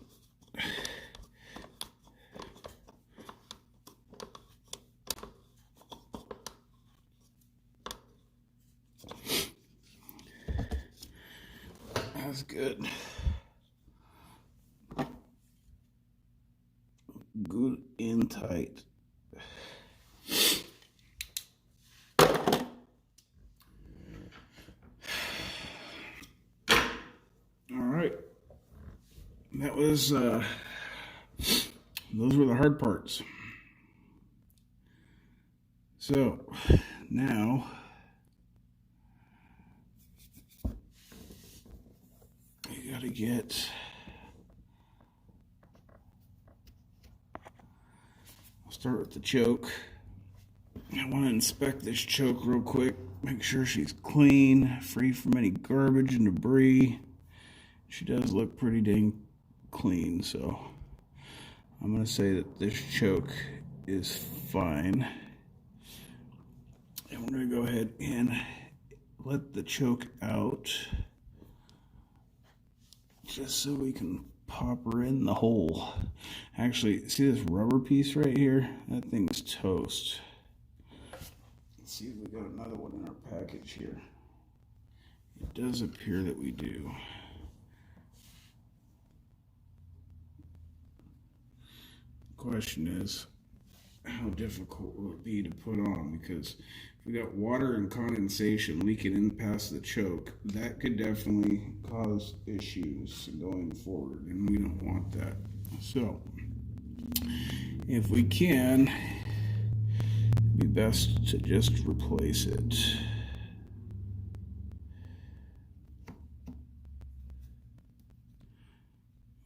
That's good. Good and tight. All right. That was, those were the hard parts. So, now, you gotta get, I'll start with the choke. I want to inspect this choke real quick, make sure she's clean, free from any garbage and debris. She does look pretty dang clean, so I'm going to say that this choke is fine. And we're going to go ahead and let the choke out just so we can pop her in the hole. Actually, see this rubber piece right here? That thing's toast. Let's see if we got another one in our package here. It does appear that we do. Question is, how difficult will it be to put on? Because if we got water and condensation leaking in past the choke, that could definitely cause issues going forward, and we don't want that. So, if we can, it'd be best to just replace it.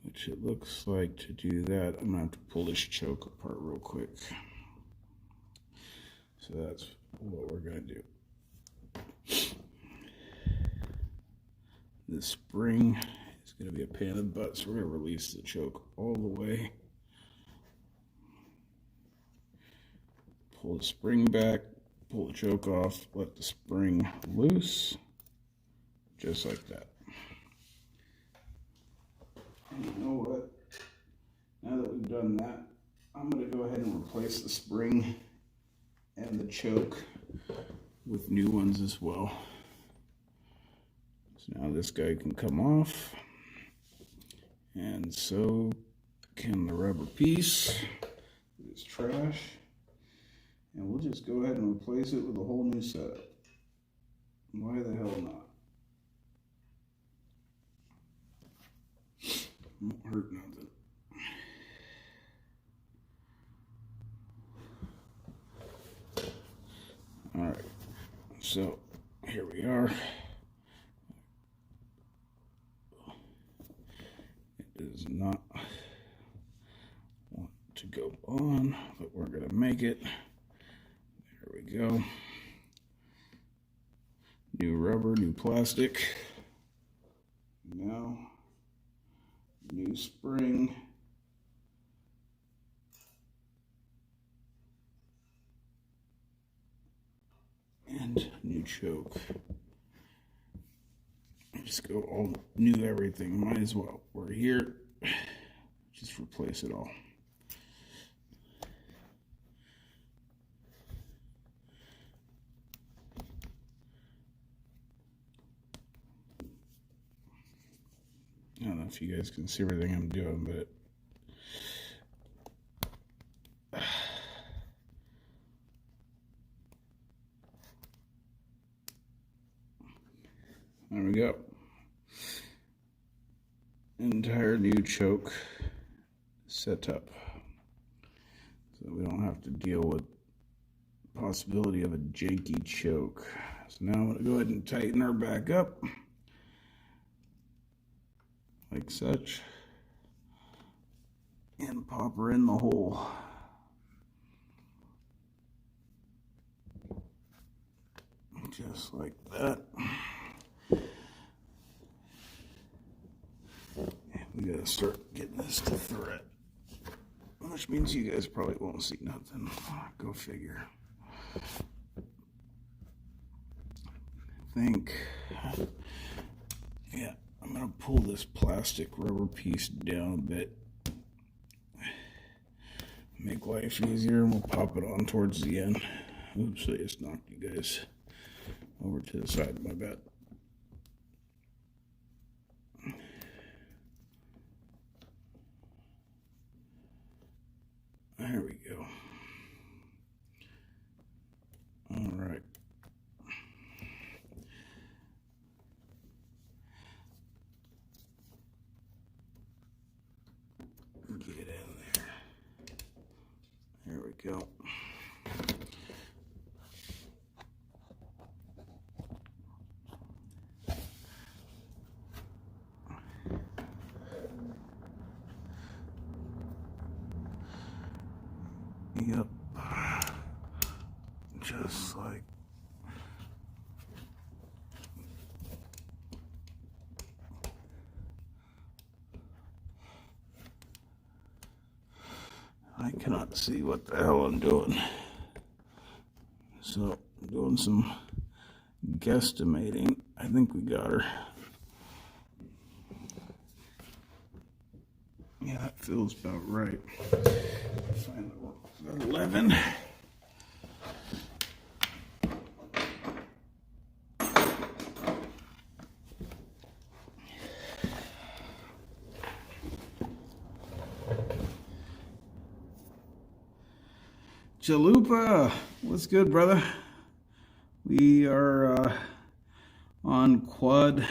Which it looks like to do that, I'm gonna have to pull this choke apart real quick. So that's what we're gonna do. The spring is gonna be a pain in the butt, so we're gonna release the choke all the way. Pull the spring back, pull the choke off, let the spring loose, just like that. And you know what? Now that we've done that, I'm going to go ahead and replace the spring and the choke with new ones as well. So now this guy can come off, and so can the rubber piece. It's trash. And we'll just go ahead and replace it with a whole new setup. Why the hell not? Won't hurt nothing. Alright, so here we are. It does not want to go on, but we're going to make it. There we go. New rubber, new plastic. Now, new spring. And new choke. Just go all new everything. Might as well. We're here. Just replace it all. I don't know if you guys can see everything I'm doing, but there we go. Entire new choke setup. So we don't have to deal with the possibility of a janky choke. So now I'm going to go ahead and tighten her back up. Like such. And pop her in the hole. Just like that. We gotta start getting this to thread, which means you guys probably won't see nothing. Go figure. I think, yeah, I'm going to pull this plastic rubber piece down a bit. Make life easier, and we'll pop it on towards the end. Oops, I just knocked you guys over to the side, my bad. There we go. All right. Get in there. There we go. Yep. Just like I cannot see what the hell I'm doing. So I'm doing some guesstimating. I think we got her. Yeah, that feels about right. Find the 11. Chalupa, what's good, brother? We are on quad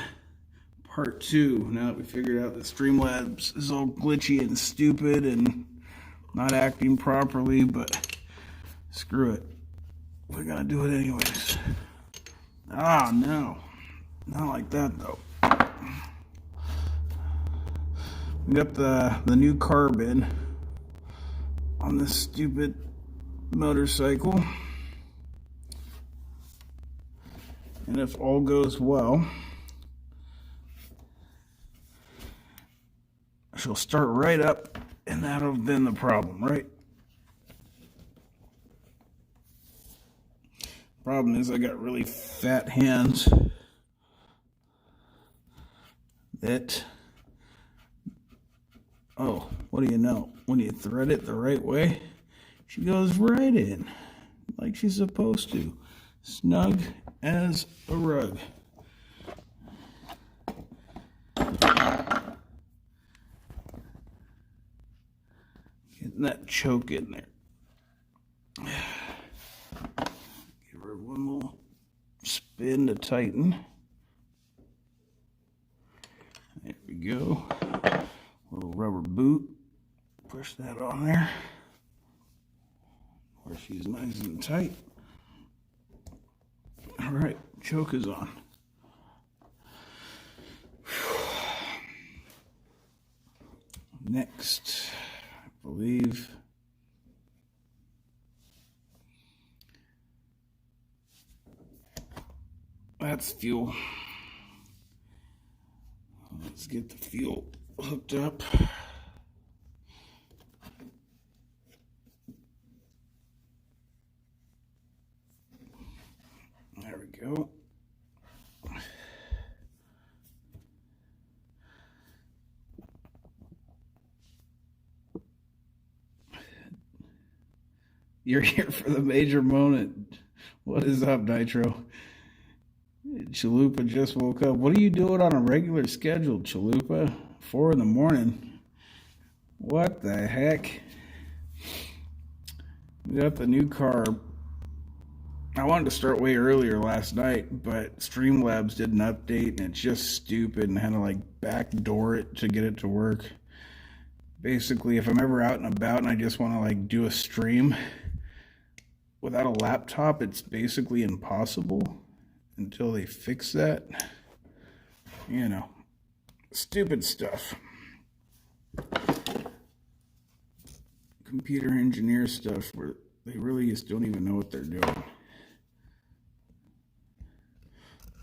part 2. Now that we figured out that Streamlabs is all glitchy and stupid and not acting properly, but screw it. We're gonna do it anyways. Ah, no. Not like that, though. We got the new carb in on this stupid motorcycle. And if all goes well, she'll start right up, and that'll have been the problem, right? Problem is I got really fat hands that, oh, what do you know? When you thread it the right way, she goes right in like she's supposed to. Snug as a rug. Getting that choke in there. Give her one little spin to tighten. There we go. Little rubber boot. Push that on there. Where she's nice and tight. All right, choke is on. Next, I believe, that's fuel. Let's get the fuel hooked up. There we go. You're here for the major moment. What is up, Nitro? Chalupa just woke up. What are you doing on a regular schedule, Chalupa? 4 in the morning. What the heck? We got the new carb. I wanted to start way earlier last night, but Streamlabs did an update, and it's just stupid, and I had to like backdoor it to get it to work. Basically, if I'm ever out and about and I just want to like do a stream without a laptop, it's basically impossible until they fix that. You know, stupid stuff. Computer engineer stuff where they really just don't even know what they're doing.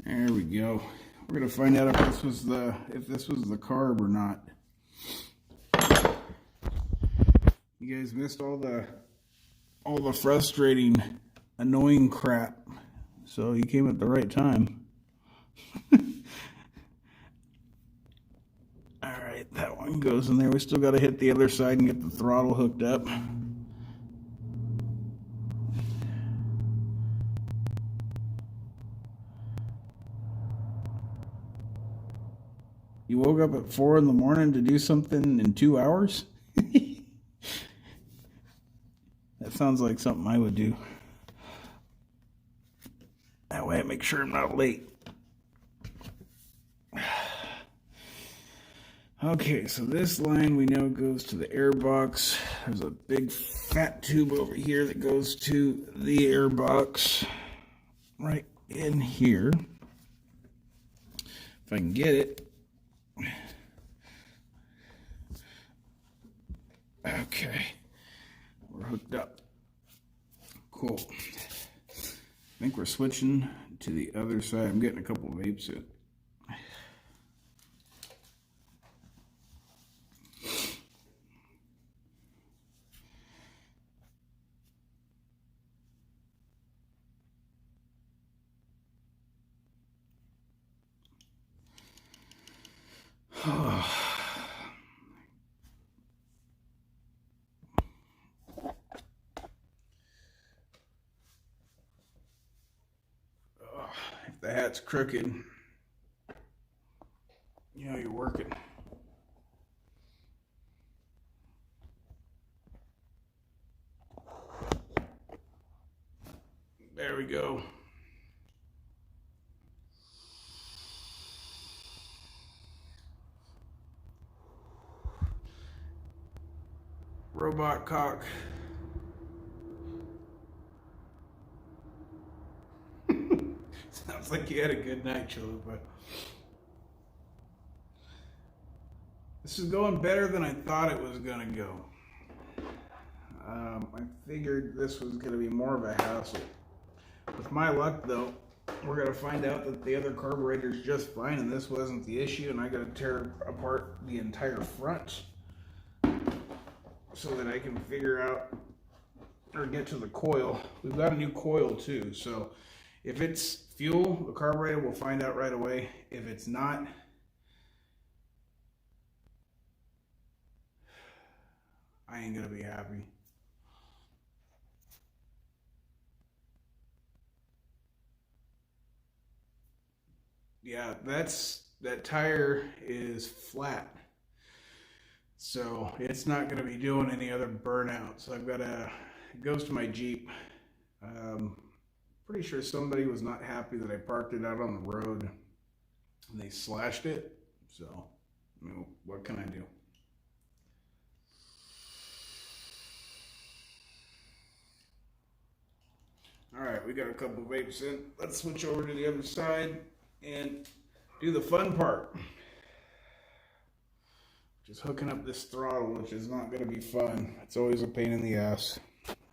There we go. We're gonna find out if this was the carb or not. You guys missed all the frustrating, annoying crap. So you came at the right time. goes in there. We still got to hit the other side and get the throttle hooked up. You woke up at 4 in the morning to do something in 2 hours? That sounds like something I would do. That way I make sure I'm not late. Okay, so this line we know goes to the air box. There's a big fat tube over here that goes to the air box right in here. If I can get it. Okay, we're hooked up. Cool. I think we're switching to the other side. I'm getting a couple of vapes in. If the hat's crooked, you know you're working. There we go. Robot cock. Sounds like you had a good night, Chalupa. This is going better than I thought it was going to go. I figured this was going to be more of a hassle. With my luck, though, we're going to find out that the other carburetor's just fine and this wasn't the issue, and I got to tear apart the entire front so that I can figure out or get to the coil. We've got a new coil too, so if it's fuel, the carburetor will find out right away. If it's not, I ain't gonna be happy. Yeah, that tire is flat. So it's not going to be doing any other burnout. So I've got it goes to my Jeep. Pretty sure somebody was not happy that I parked it out on the road and they slashed it. So, I mean, what can I do? All right, we got a couple vapes in. Let's switch over to the other side and do the fun part. Just hooking up this throttle, which is not going to be fun. It's always a pain in the ass.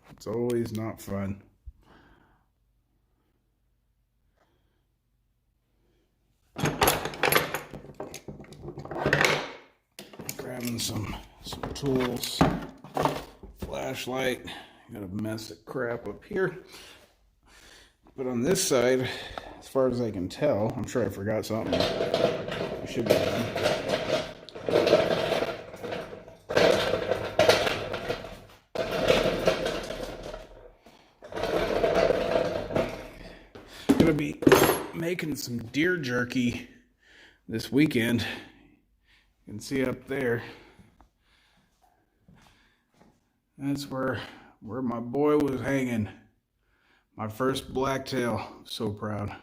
It's always not fun. Grabbing some tools, flashlight. Got a mess of crap up here. But on this side, as far as I can tell, I'm sure I forgot something. I should be done. Gonna be making some deer jerky this weekend. You can see up there. That's where my boy was hanging. My first blacktail. So proud.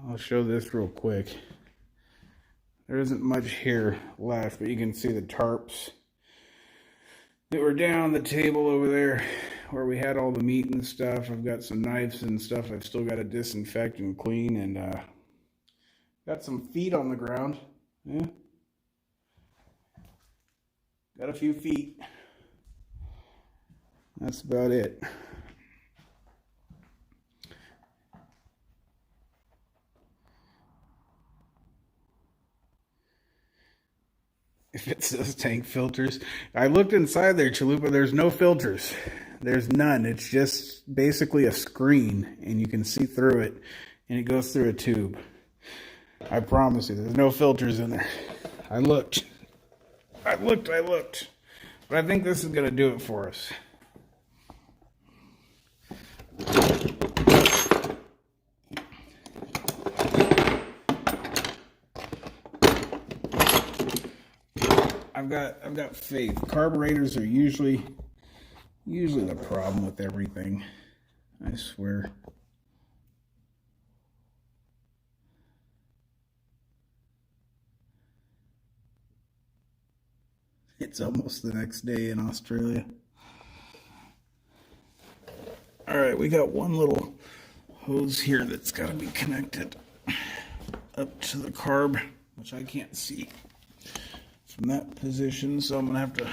I'll show this real quick. There isn't much here left, but you can see the tarps that were down the table over there where we had all the meat and stuff. I've got some knives and stuff I've still got to disinfect and clean, and got some feet on the ground. Yeah. Got a few feet. That's about it. If it says tank filters, I looked inside there, Chalupa. There's no filters. There's none. It's just basically a screen, and you can see through it, and it goes through a tube. I promise you, there's no filters in there. I looked. But I think this is going to do it for us. I've got faith. Carburetors are usually the problem with everything. I swear. It's almost the next day in Australia. All right, we got one little hose here that's got to be connected up to the carb, which I can't see from that position, so I'm gonna have to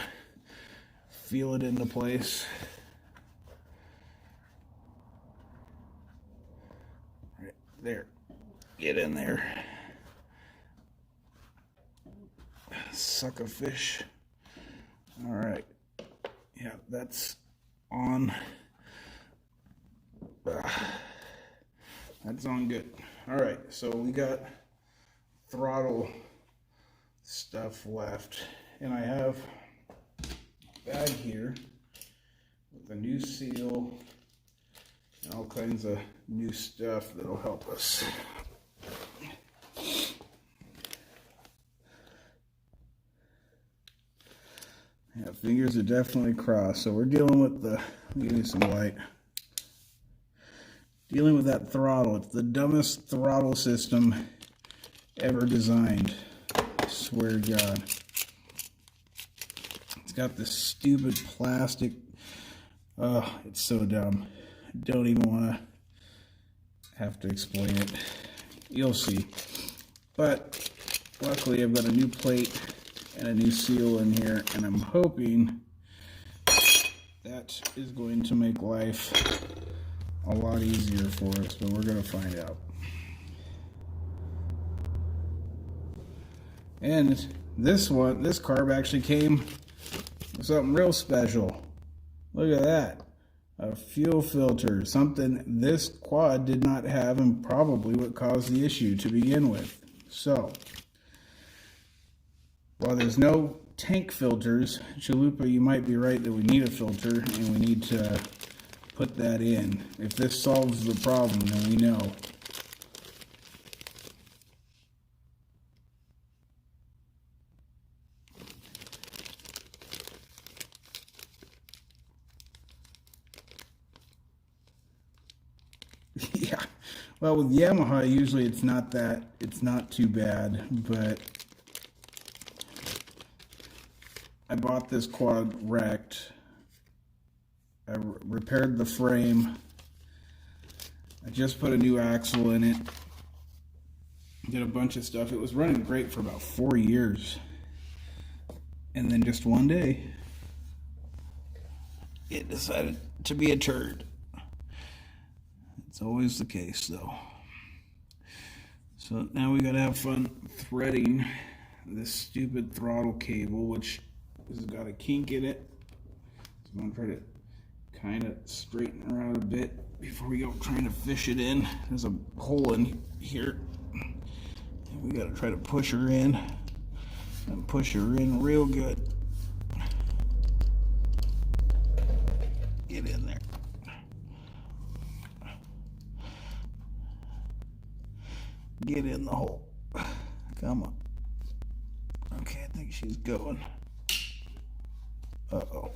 feel it into place. Right there, get in there. Suck a fish. All right, yeah, that's on. That's on good. All right, so we got throttle stuff left, and I have a bag here with a new seal and all kinds of new stuff that'll help us. Yeah, fingers are definitely crossed. So we're dealing with the, give me some light. Dealing with that throttle. It's the dumbest throttle system ever designed. I swear to God. It's got this stupid plastic. Oh, it's so dumb. I don't even want to have to explain it. You'll see. But luckily I've got a new plate and a new seal in here, and I'm hoping that is going to make life a lot easier for us, but we're going to find out. And this carb actually came with something real special. Look at that. A fuel filter, something this quad did not have, and probably what caused the issue to begin with. So, while there's no tank filters, Chalupa, you might be right that we need a filter, and we need to put that in. If this solves the problem, then we know. Yeah. Well, with Yamaha, usually it's not too bad, but I bought this quad wrecked. I repaired the frame. I just put a new axle in it. Did a bunch of stuff. It was running great for about 4 years. And then just one day, it decided to be a turd. It's always the case, though. So now we gotta have fun threading this stupid throttle cable, which has got a kink in it. So I'm gonna try to kind of straighten her out a bit before we go trying to fish it in. There's a hole in here. And we gotta try to push her in and push her in real good. Get in there. Get in the hole. Come on. Okay, I think she's going. Uh-oh.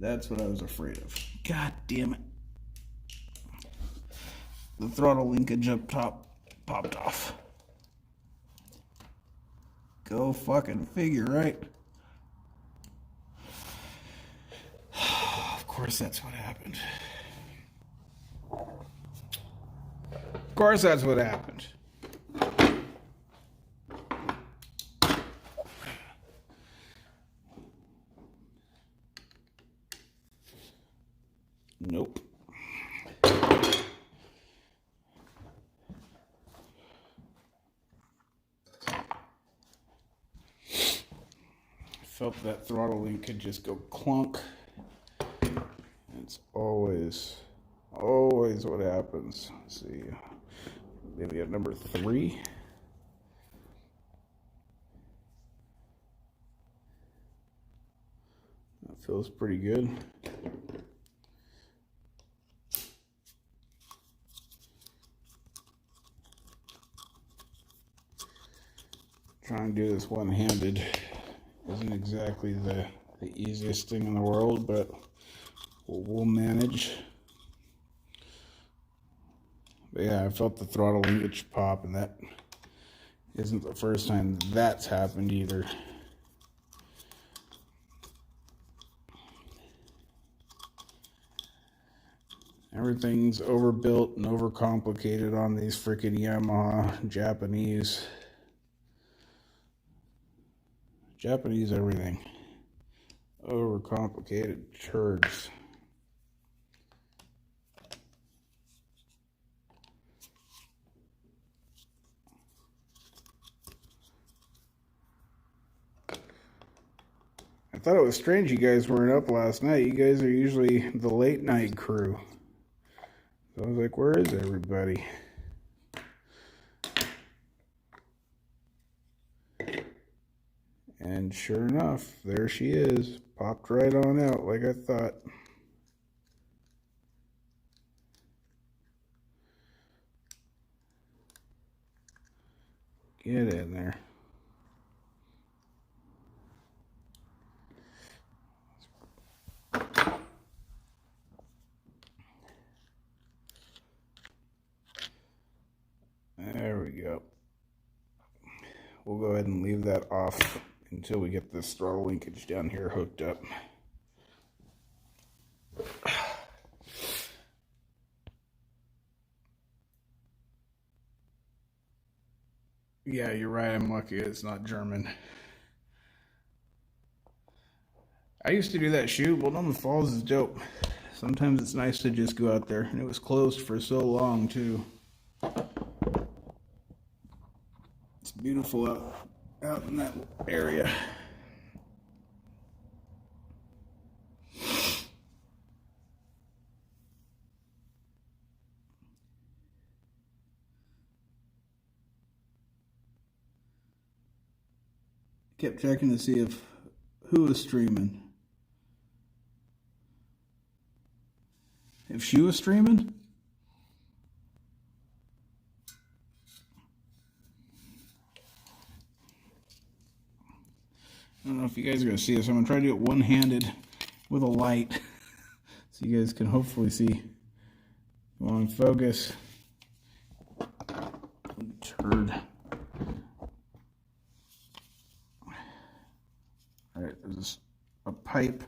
That's what I was afraid of. God damn it. The throttle linkage up top popped off. Go fucking figure, right? Of course that's what happened. Of course that's what happened. Nope. Felt that throttle link could just go clunk. It's always what happens. Let's see. maybe at number 3. That feels pretty good. Trying to do this one-handed isn't exactly the easiest thing in the world, but we'll manage. But yeah, I felt the throttle linkage pop, and that isn't the first time that's happened either. Everything's overbuilt and overcomplicated on these freaking Yamaha Japanese everything. Overcomplicated turds. I thought it was strange you guys weren't up last night. You guys are usually the late night crew. So I was like, where is everybody? And sure enough, there she is. Popped right on out like I thought. Get in there. There we go. We'll go ahead and leave that off until we get this throttle linkage down here hooked up. Yeah, you're right. I'm lucky it's not German. I used to do that shoot. Wilhelmina Falls is dope. Sometimes it's nice to just go out there. And it was closed for so long, too. It's beautiful out in that area. Kept checking to see who was streaming. If she was streaming? I don't know if you guys are going to see this. I'm going to try to do it one-handed with a light so you guys can hopefully see. Come on, focus. Turd. Alright, there's a pipe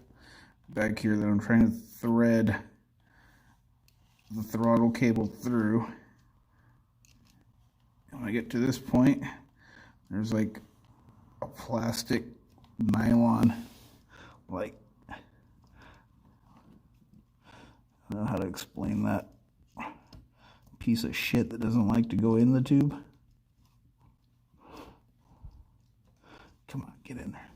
back here that I'm trying to thread the throttle cable through. And when I get to this point, there's like a plastic nylon, like, I don't know how to explain that, piece of shit that doesn't like to go in the tube. Come on, get in there.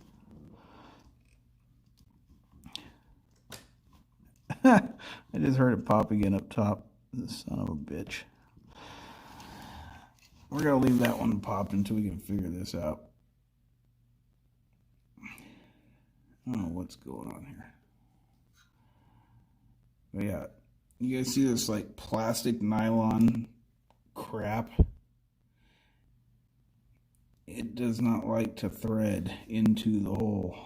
I just heard it pop again up top. This son of a bitch. We're gonna leave that one pop until we can figure this out. I don't know what's going on here. But yeah, you guys see this like plastic nylon crap? It does not like to thread into the hole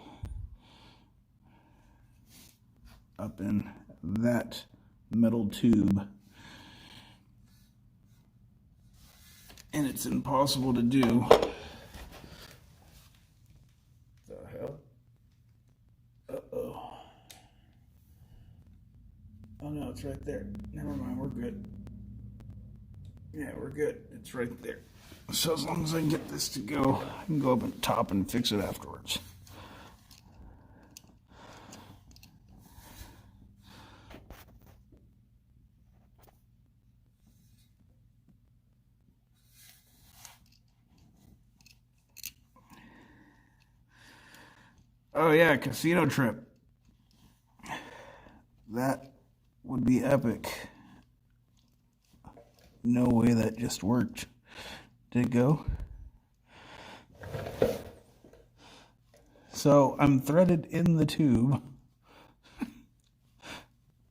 up in that metal tube. And it's impossible to do. The hell? Uh-oh. Oh no, it's right there. Never mind, we're good. Yeah, we're good. It's right there. So as long as I can get this to go, I can go up and top and fix it afterwards. Oh yeah, casino trip. That would be epic. no way that just worked. Did it go? So I'm threaded in the tube,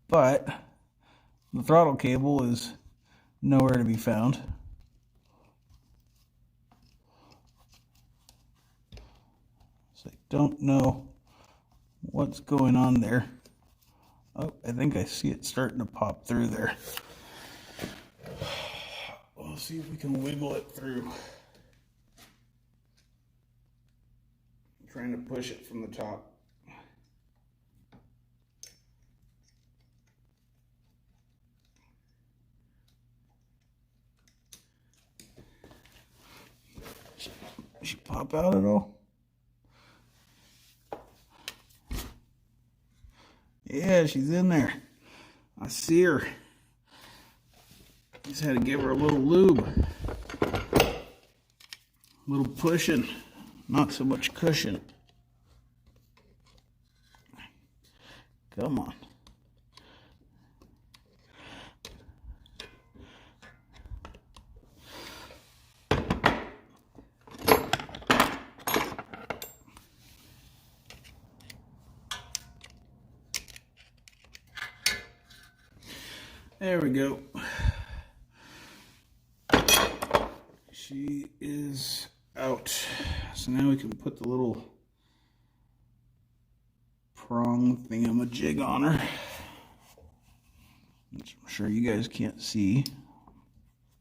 but the throttle cable is nowhere to be found. So I don't know what's going on there. Oh, I think I see it starting to pop through there. We'll see if we can wiggle it through. I'm trying to push it from the top. Did she pop out at all? Yeah, she's in there. I see her. Just had to give her a little lube. A little pushing, not so much cushion. Come on. There we go. She is out. So now we can put the little prong thingamajig on her, which I'm sure you guys can't see.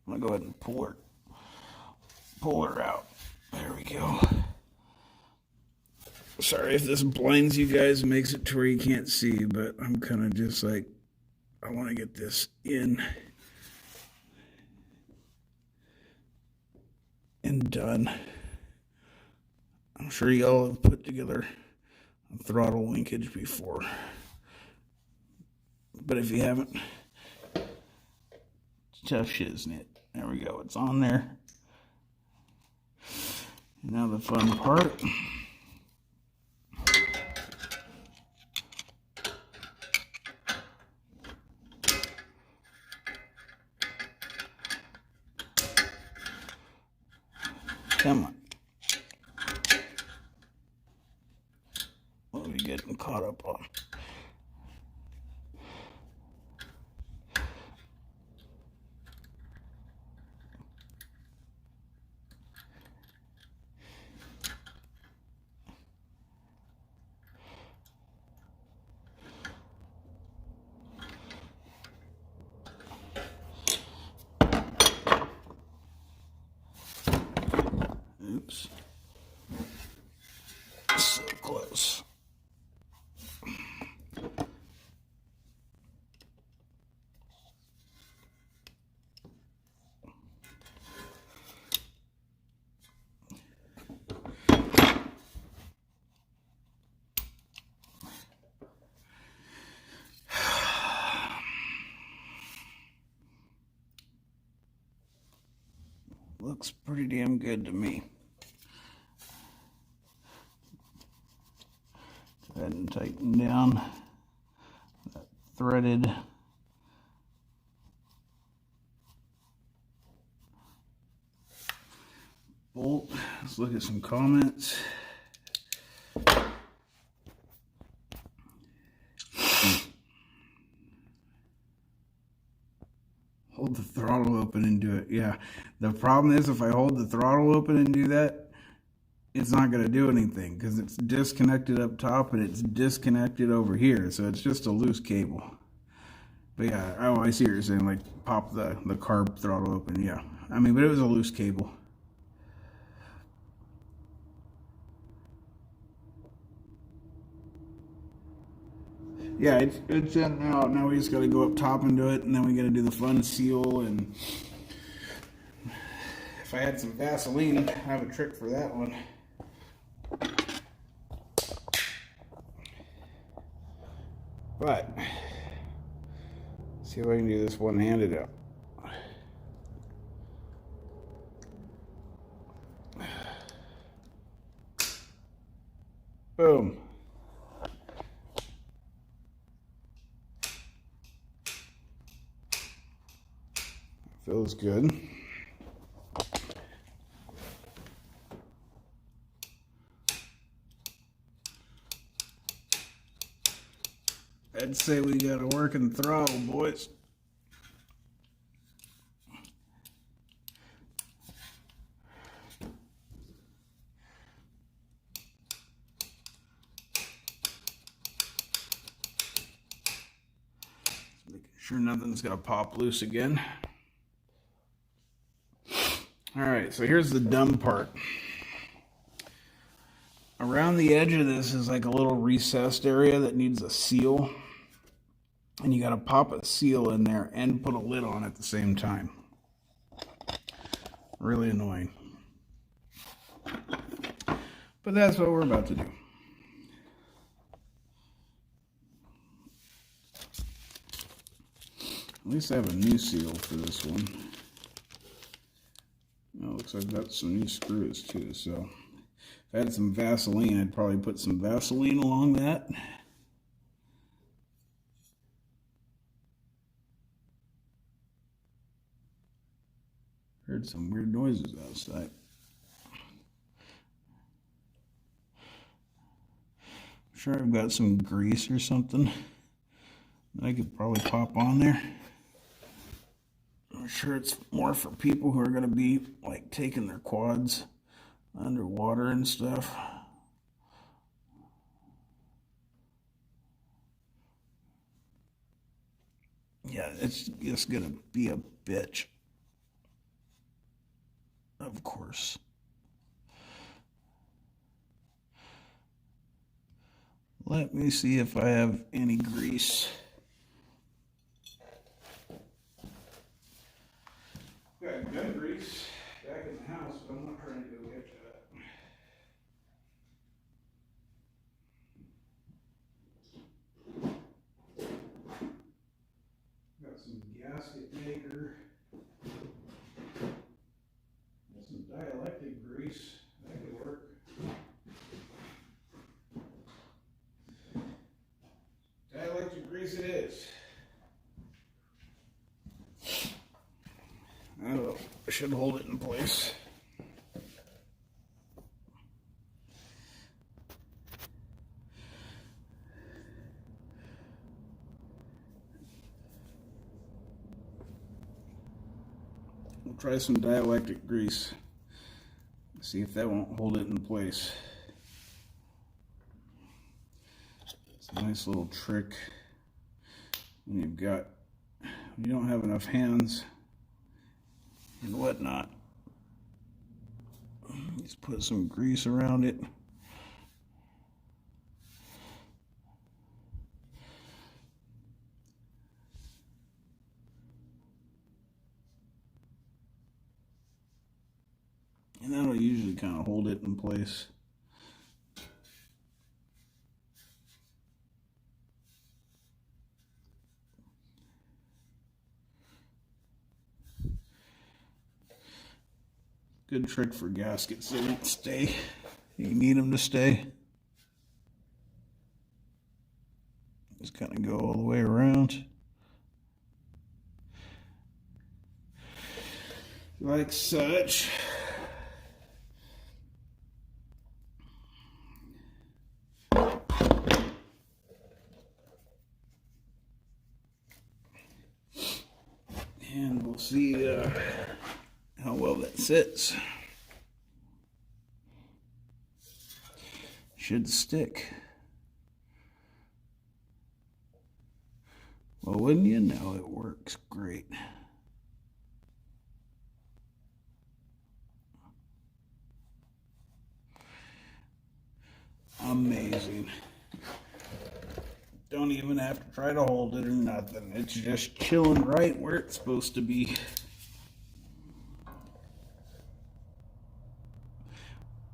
I'm gonna go ahead and pull her out. There we go. Sorry if this blinds you guys, makes it to where you can't see, but I'm kind of just like, I want to get this in and done. I'm sure y'all have put together a throttle linkage before, but if you haven't, it's tough shit, isn't it? There we go, it's on there. And now the fun part. Come on. What are we getting caught up on? Oops. So close. Looks pretty damn good to me. Go ahead and tighten down that threaded bolt. Let's look at some comments. Hold the throttle open and do it. Yeah, the problem is if I hold the throttle open and do that, it's not going to do anything because it's disconnected up top and it's disconnected over here, so it's just a loose cable. But yeah, oh, I see what you're saying, like pop the carb throttle open. Yeah, I mean, but it was a loose cable. Yeah, it's in now. Now we just got to go up top and do it, and then we got to do the fun seal. And if I had some Vaseline, I have a trick for that one. But see if I can do this one-handed out. Boom. Feels good. I'd say we got a working throttle, boys. Making sure nothing's gonna pop loose again. All right, so here's the dumb part. Around the edge of this is like a little recessed area that needs a seal. And you got to pop a seal in there and put a lid on at the same time. Really annoying. But that's what we're about to do. At least I have a new seal for this one. Oh, looks like I've got some new screws too. So if I had some Vaseline, I'd probably put some Vaseline along that. Heard some weird noises outside. I'm sure I've got some grease or something that I could probably pop on there. I'm sure it's more for people who are going to be like taking their quads underwater and stuff. Yeah, it's just going to be a bitch. Of course. Let me see if I have any grease. Got gun grease back in the house, but I'm not trying to go get that. Got some gasket maker. Got some dielectric grease. That could work. Dielectric grease it is. I don't know. I should hold it in place. We'll try some dielectric grease. See if that won't hold it in place. It's a nice little trick when you don't have enough hands and whatnot. Just put some grease around it. And that'll usually kind of hold it in place. Good trick for gaskets. They won't stay. You need them to stay. Just kind of go all the way around. Like such. And we'll see how well that sits. Should stick. Well, wouldn't you know, it works great. Amazing. Don't even have to try to hold it or nothing. It's just chilling right where it's supposed to be.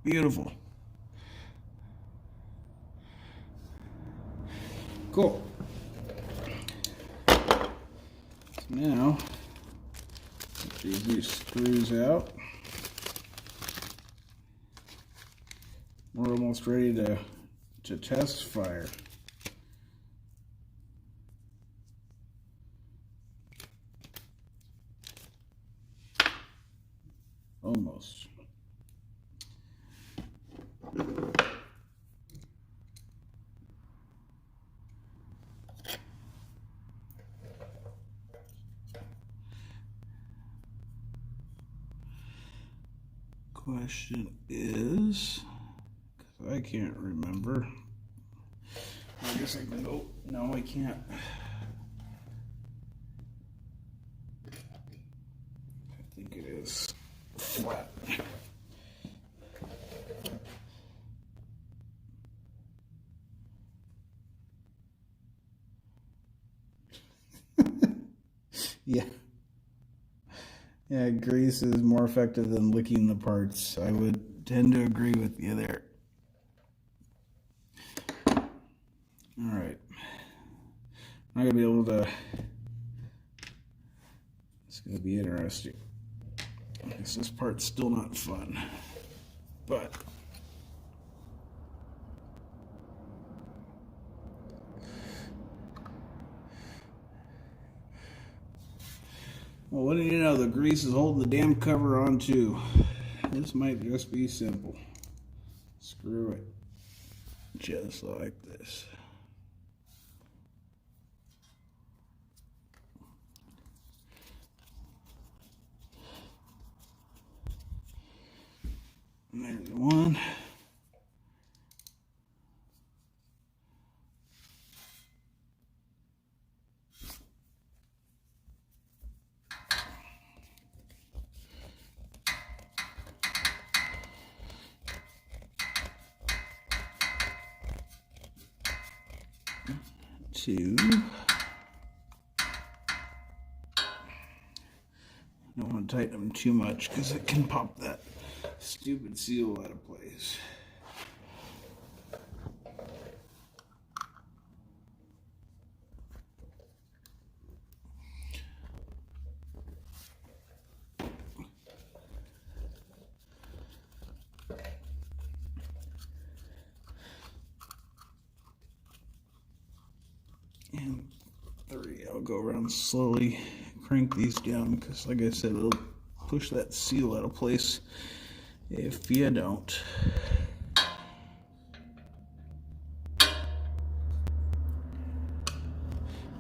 Beautiful. Cool. So now, get these screws out. We're almost ready to test fire. question is, because I can't remember. I guess I can go. No, I can't. I think it is flat. Yeah. Yeah, grease is more effective than licking the parts. I would tend to agree with you there. Alright. I'm not going to be able to... It's going to be interesting. I guess this part's still not fun. But... Well, what do you know? The grease is holding the damn cover on too. This might just be simple. Screw it. Just like this. And there's one. Two. Don't want to tighten them too much because it can pop that stupid seal out of place. And three. I'll go around slowly, crank these down because, like I said, it'll push that seal out of place if you don't.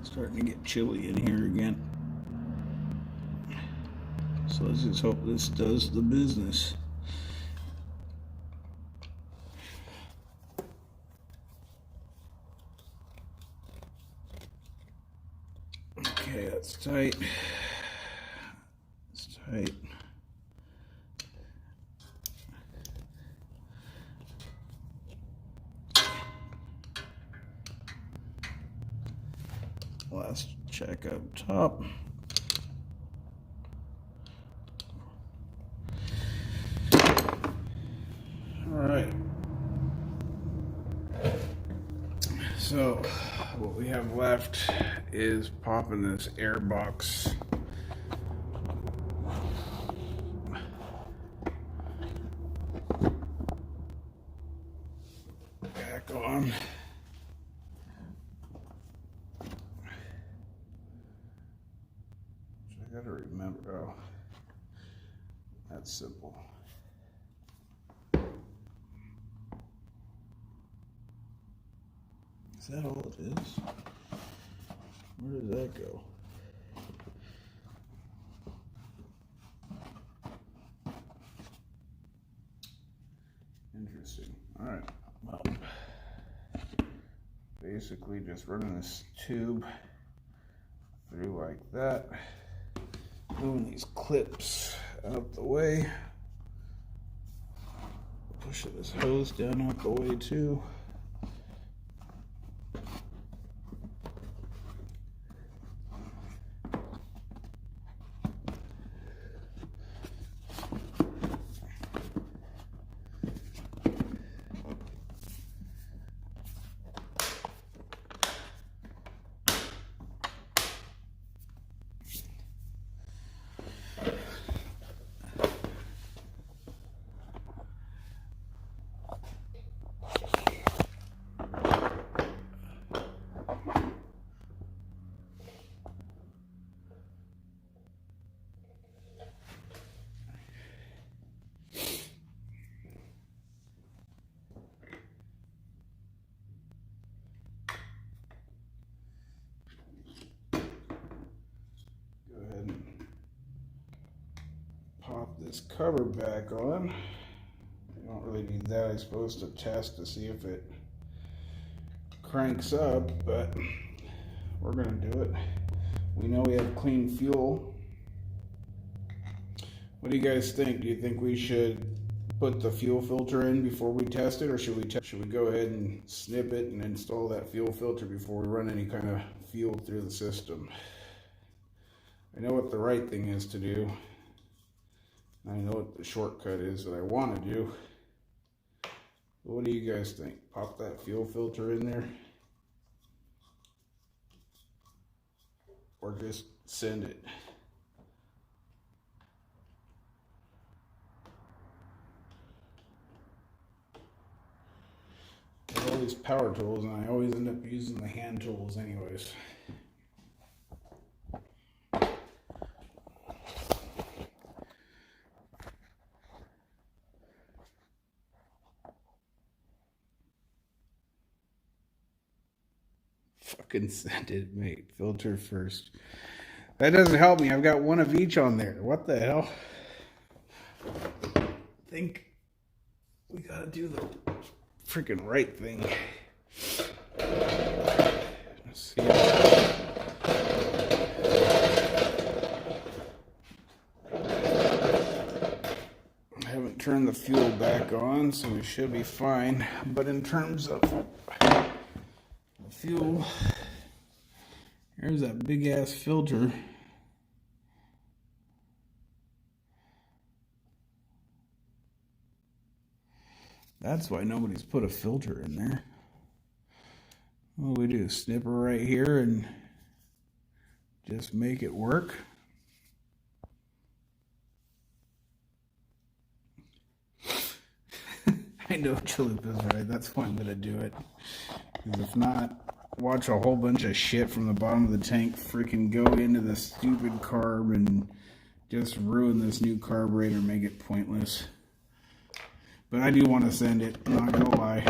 Starting to get chilly in here again. So let's just hope this does the business. Okay, that's tight. It's tight. Last check up top. All right. So what we have left is popping this air box back on. I gotta remember. Oh, that's simple. Is that all it is? Where does that go? Interesting. All right. Well, basically just running this tube through like that. Moving these clips out the way. Pushing this hose down out the way too. Pop this cover back on. really need that. I'm supposed to test to see if it cranks up, but we're gonna do it. We know we have clean fuel. What do you guys think? Do you think we should put the fuel filter in before we test it, or should we go ahead and snip it and install that fuel filter before we run any kind of fuel through the system? I know what the right thing is to do. I know what the shortcut is that I want to do. What do you guys think? Pop that fuel filter in there? Or just send it? I have all these power tools and I always end up using the hand tools anyways. Fucking send it, mate. Filter first. That doesn't help me. I've got one of each on there. What the hell? I think we gotta do the freaking right thing. Let's see. I haven't turned the fuel back on, so we should be fine. But in terms of fuel, here's that big ass filter. That's why nobody's put a filter in there. What we do, snip her right here and just make it work. I know Chalup is right. That's why I'm gonna do it. Because if not, watch a whole bunch of shit from the bottom of the tank freaking go into the stupid carb and just ruin this new carburetor, make it pointless. But I do want to send it, I'm not gonna lie.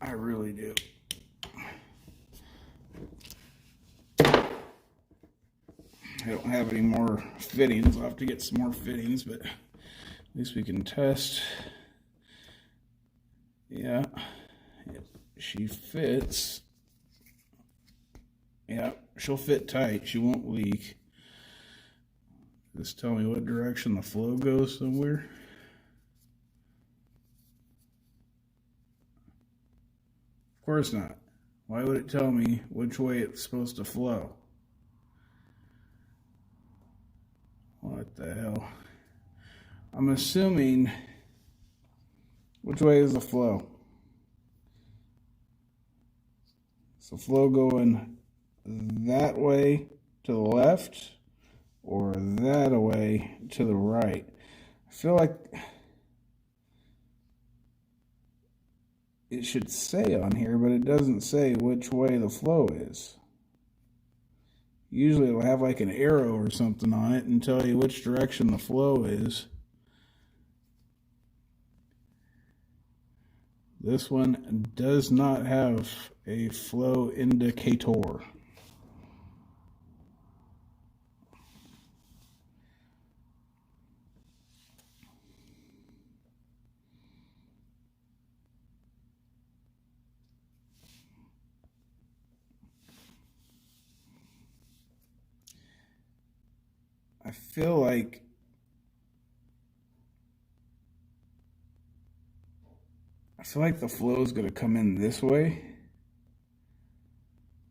I really do. I don't have any more fittings. I'll have to get some more fittings, but at least we can test. Yeah, she fits. Yeah, she'll fit tight. She won't leak. Just tell me what direction the flow goes somewhere. Of course not. Why would it tell me which way it's supposed to flow? What the hell? I'm assuming, which way is the flow? Is the flow going that way to the left or that way to the right? I feel like it should say on here, but it doesn't say which way the flow is. Usually it'll have like an arrow or something on it and tell you which direction the flow is. This one does not have a flow indicator. I feel like the flow is going to come in this way,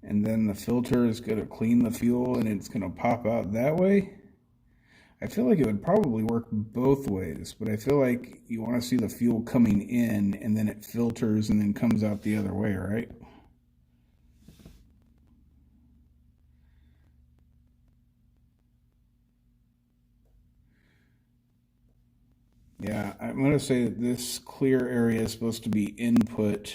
and then the filter is going to clean the fuel and it's going to pop out that way. I feel like it would probably work both ways, but I feel like you want to see the fuel coming in and then it filters and then comes out the other way, right? Yeah, I'm going to say that this clear area is supposed to be input,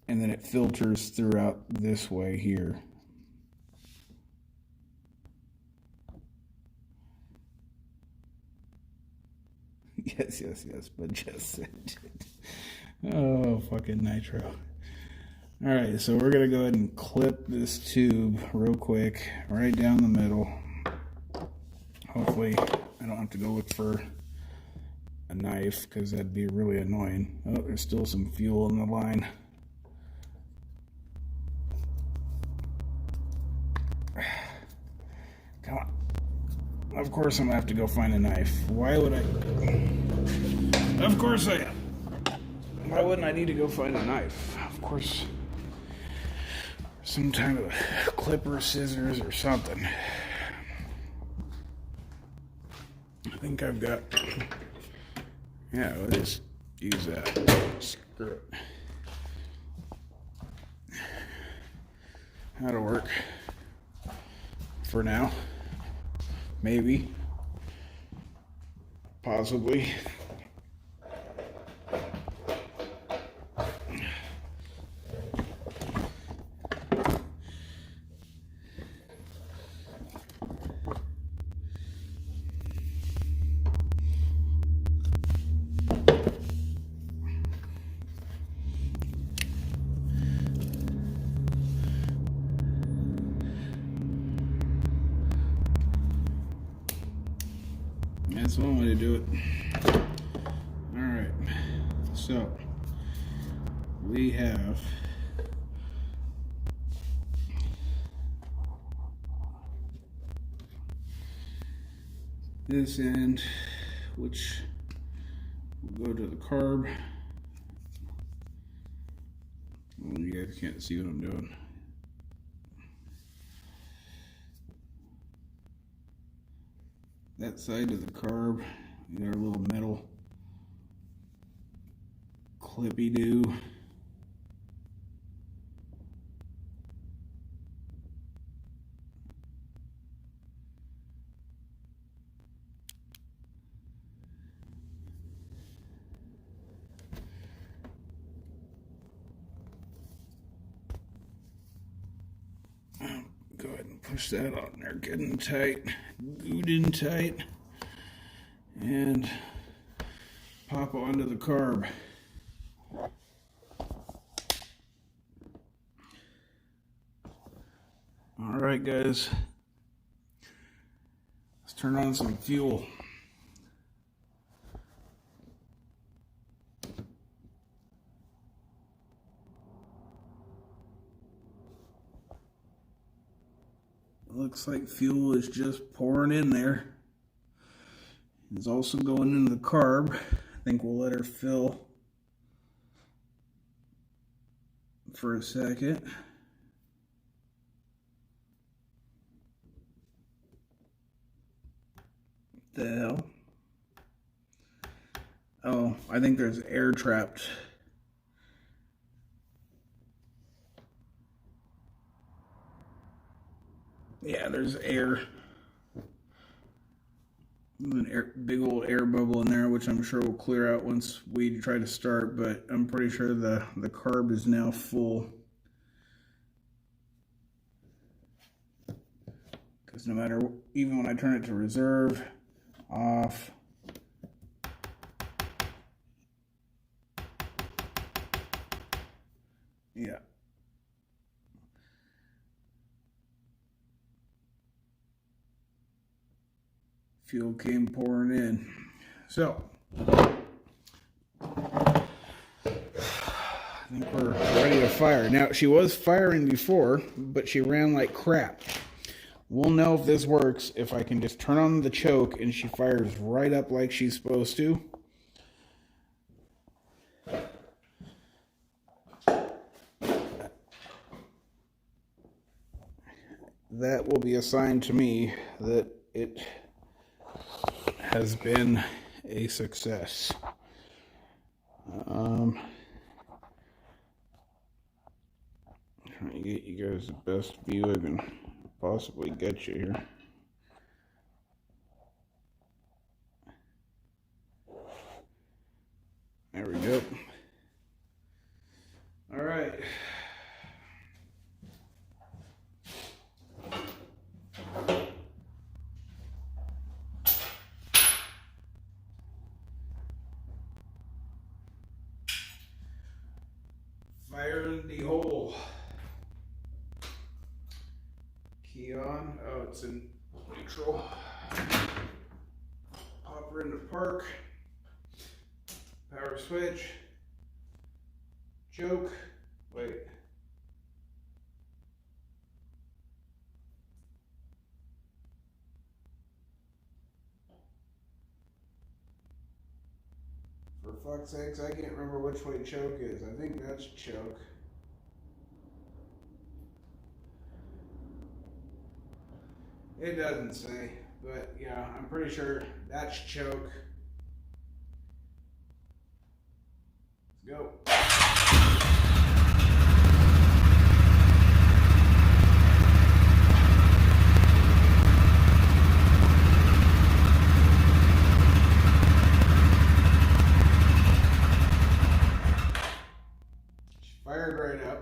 and then it filters throughout this way here. Yes, but just send it. Oh, fucking nitro. All right, so we're going to go ahead and clip this tube real quick, right down the middle. hopefully I don't have to go look for a knife, because that'd be really annoying. Oh, there's still some fuel in the line. Come on. Of course I'm gonna have to go find a knife. Why would I? Of course I am. Why wouldn't I need to go find a knife? Of course. Some type of clipper, scissors, or something. I think I've got... Yeah, we'll just use that. Screw it. That'll work. For now. Maybe. Possibly. That's one way to do it. Alright, so we have this end, which will go to the carb. Well, you guys can't see what I'm doing. That side of the carb, we got our little metal clippy-doo. Go ahead and push that on there good and tight, good and tight, and pop onto the carb. All right, guys, let's turn on some fuel. Looks like fuel is just pouring in there. It's also going into the carb. I think we'll let her fill for a second. What the hell? Oh, I think there's air trapped. Yeah, there's air. Big old air bubble in there, which I'm sure will clear out once we try to start, but I'm pretty sure the carb is now full. Because no matter, even when I turn it to reserve, off, yeah. Fuel came pouring in. So, I think we're ready to fire. Now, she was firing before, but she ran like crap. We'll know if this works if I can just turn on the choke and she fires right up like she's supposed to. That will be a sign to me that it has been a success. Trying to get you guys the best view I can possibly get you here. There we go. All right. Fire in the hole. Key on. Oh, it's in neutral. bumper into park, power switch, choke, wait. For fuck's sakes, I can't remember which way choke is. I think that's choke. It doesn't say, but yeah, I'm pretty sure that's choke. Let's go. She fired right up.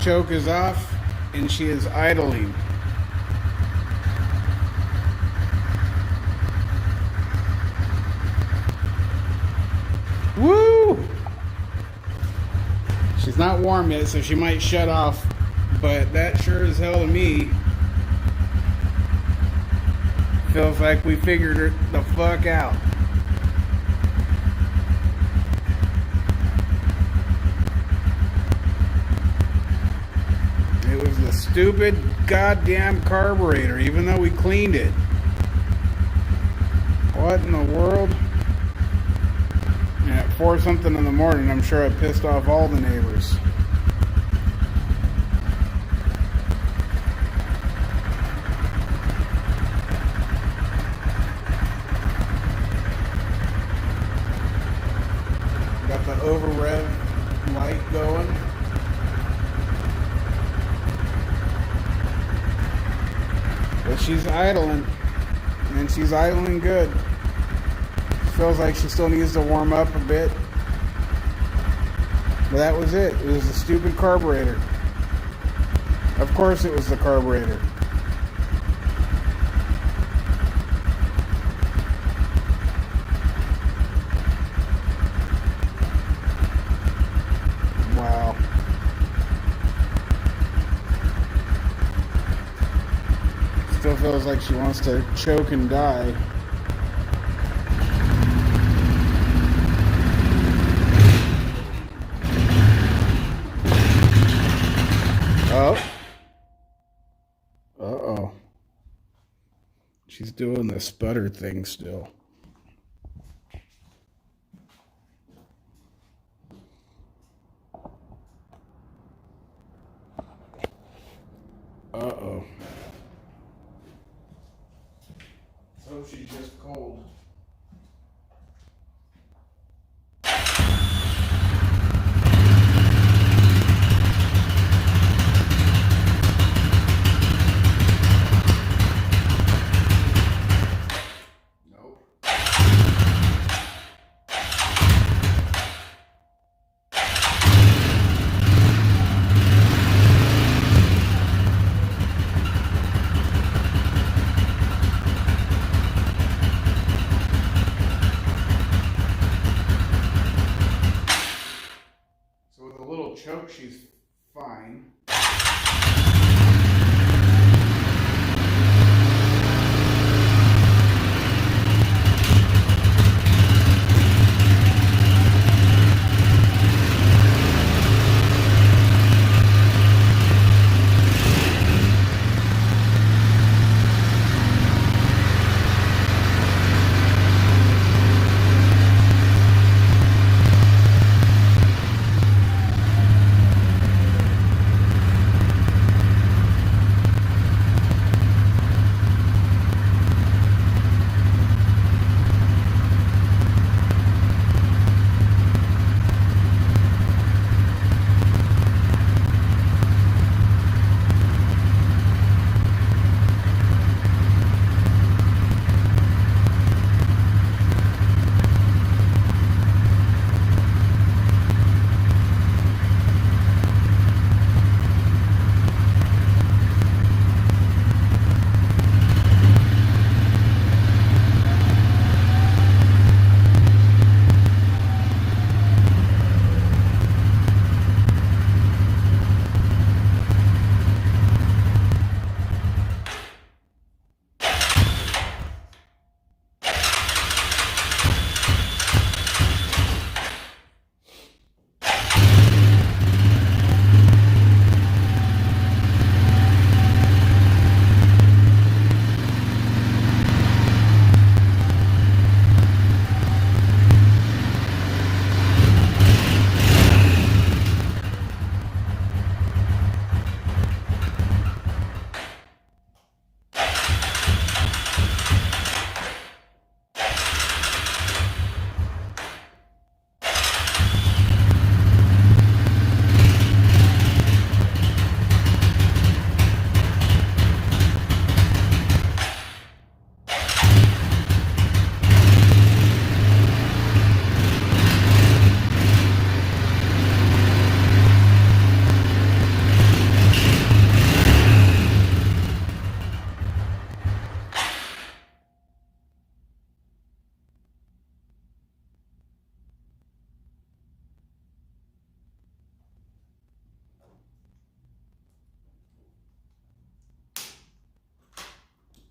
Choke is off and she is idling. Woo! She's not warm yet, so she might shut off, but that sure as hell to me feels like we figured her the fuck out. It was the stupid goddamn carburetor, even though we cleaned it. What in the world? And at 4 something in the morning, I'm sure I pissed off all the neighbors. Got the over rev light going. But she's idling, and she's idling good. Feels like she still needs to warm up a bit. But that was it. It was the stupid carburetor. Of course it was the carburetor. Wow. Still feels like she wants to choke and die. Oh. Uh-oh. She's doing the sputter thing still. Uh-oh. So she's just cold. Nope. choke, she's fine.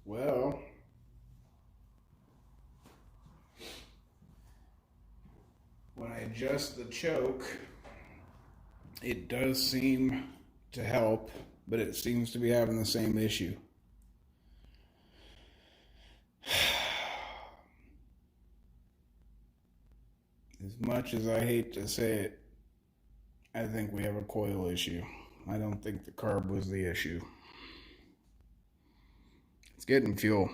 Well, when I adjust the choke, it does seem to help, but it seems to be having the same issue. As much as I hate to say it, I think we have a coil issue. I don't think the carb was the issue. It's getting fuel.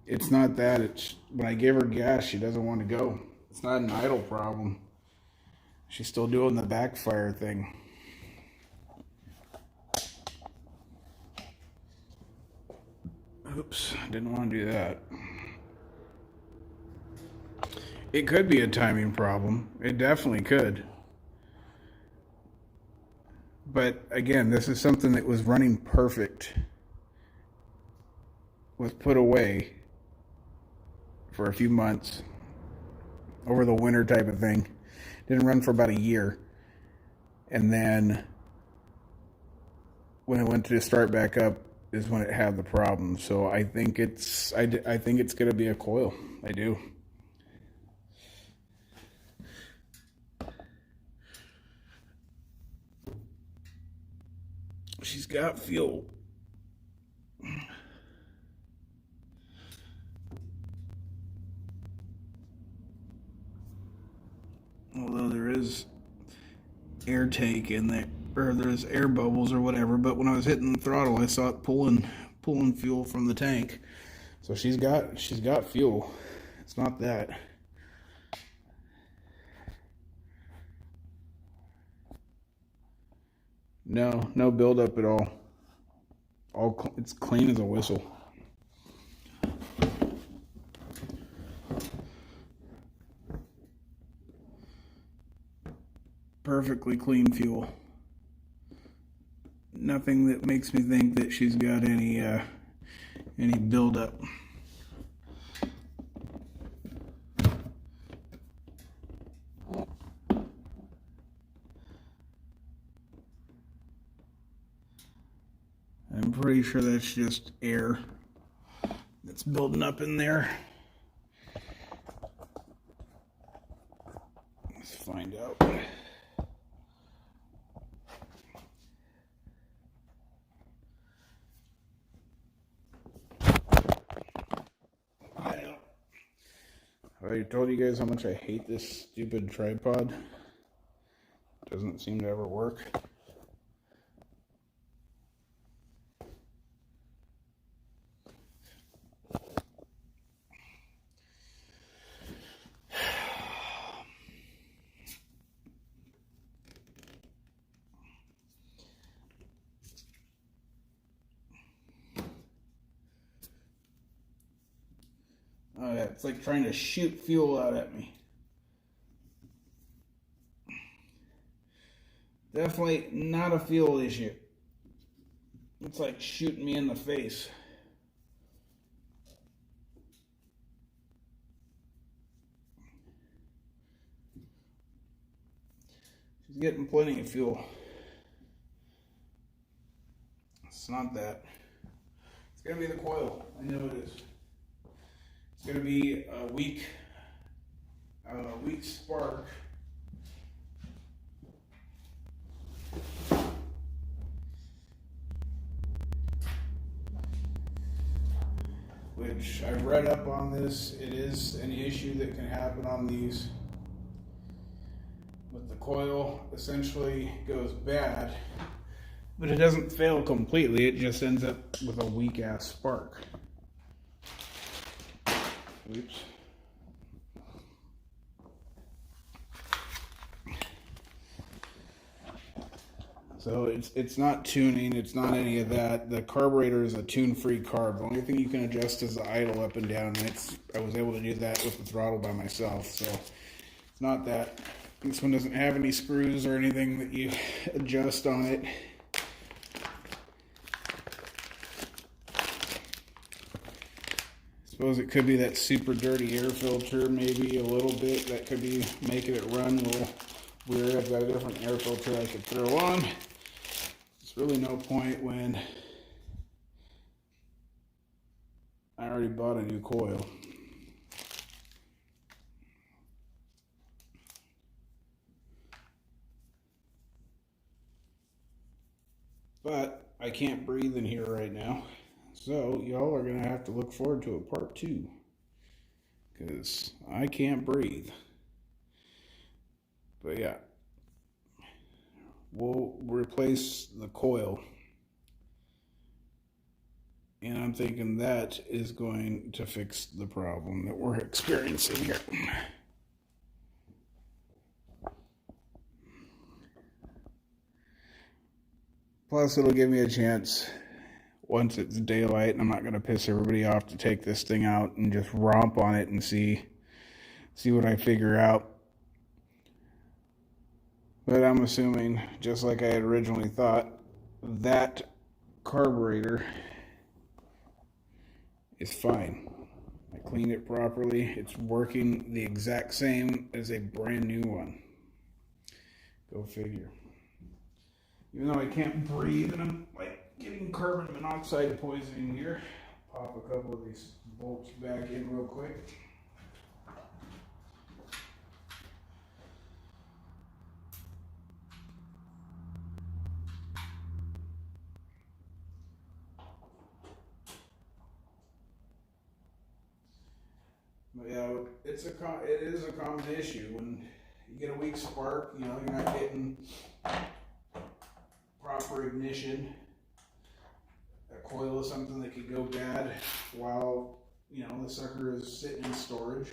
It's not that. It's when I give her gas, she doesn't want to go. It's not an idle problem. She's still doing the backfire thing. Oops, didn't want to do that. It could be a timing problem. It definitely could. But again, this is something that was running perfect. Was put away for a few months over the winter type of thing. Didn't run for about a year. And then when it went to start back up is when it had the problem. So I think it's going to be a coil. I do. She's got fuel. Although there is air take in there, or there's air bubbles or whatever, but when I was hitting the throttle, I saw it pulling fuel from the tank. So she's got fuel. It's not that. No buildup at all. It's clean as a whistle. Perfectly clean fuel. Nothing that makes me think that she's got any buildup. I'm pretty sure that's just air that's building up in there. Let's find out. I already told you guys how much I hate this stupid tripod. It doesn't seem to ever work. Oh yeah, it's like trying to shoot fuel out at me. Definitely not a fuel issue. It's like shooting me in the face. She's getting plenty of fuel. It's not that. It's gonna be the coil. I know it is. It's gonna be a weak spark. Which I've read up on this. It is an issue that can happen on these. But the coil essentially goes bad, but it doesn't fail completely. It just ends up with a weak ass spark. Oops. So it's not tuning, it's not any of that. The carburetor is a tune-free carb. The only thing you can adjust is the idle up and down. And I was able to do that with the throttle by myself. So it's not that. This one doesn't have any screws or anything that you adjust on it. Suppose it could be that super dirty air filter, maybe a little bit. That could be making it run a little weird. I've got a different air filter I could throw on. There's really no point when I already bought a new coil. But I can't breathe in here right now. So y'all are going to have to look forward to a part 2. Because I can't breathe. But yeah. We'll replace the coil. And I'm thinking that is going to fix the problem that we're experiencing here. Plus, it'll give me a chance, once it's daylight, and I'm not going to piss everybody off, to take this thing out and just romp on it and see what I figure out. But I'm assuming, just like I had originally thought, that carburetor is fine. I cleaned it properly. It's working the exact same as a brand new one. Go figure. Even though I can't breathe and I'm like getting carbon monoxide poisoning here, pop a couple of these bolts back in real quick. But yeah, it is a common issue when you get a weak spark. You know, you're not getting proper ignition. A coil is something that could go bad while, you know, the sucker is sitting in storage.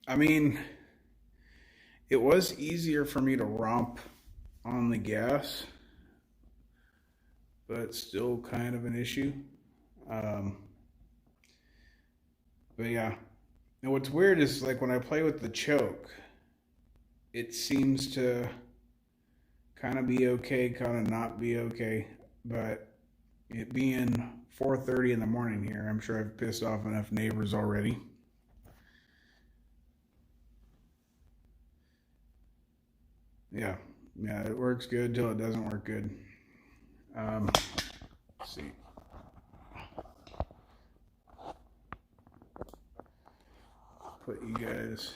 I mean, It was easier for me to romp on the gas, but it's still kind of an issue. But yeah, and what's weird is like when I play with the choke, it seems to kind of be okay, kind of not be okay. But it being 4:30 in the morning here, I'm sure I've pissed off enough neighbors already. Yeah, it works good till it doesn't work good. Let's see. Put you guys.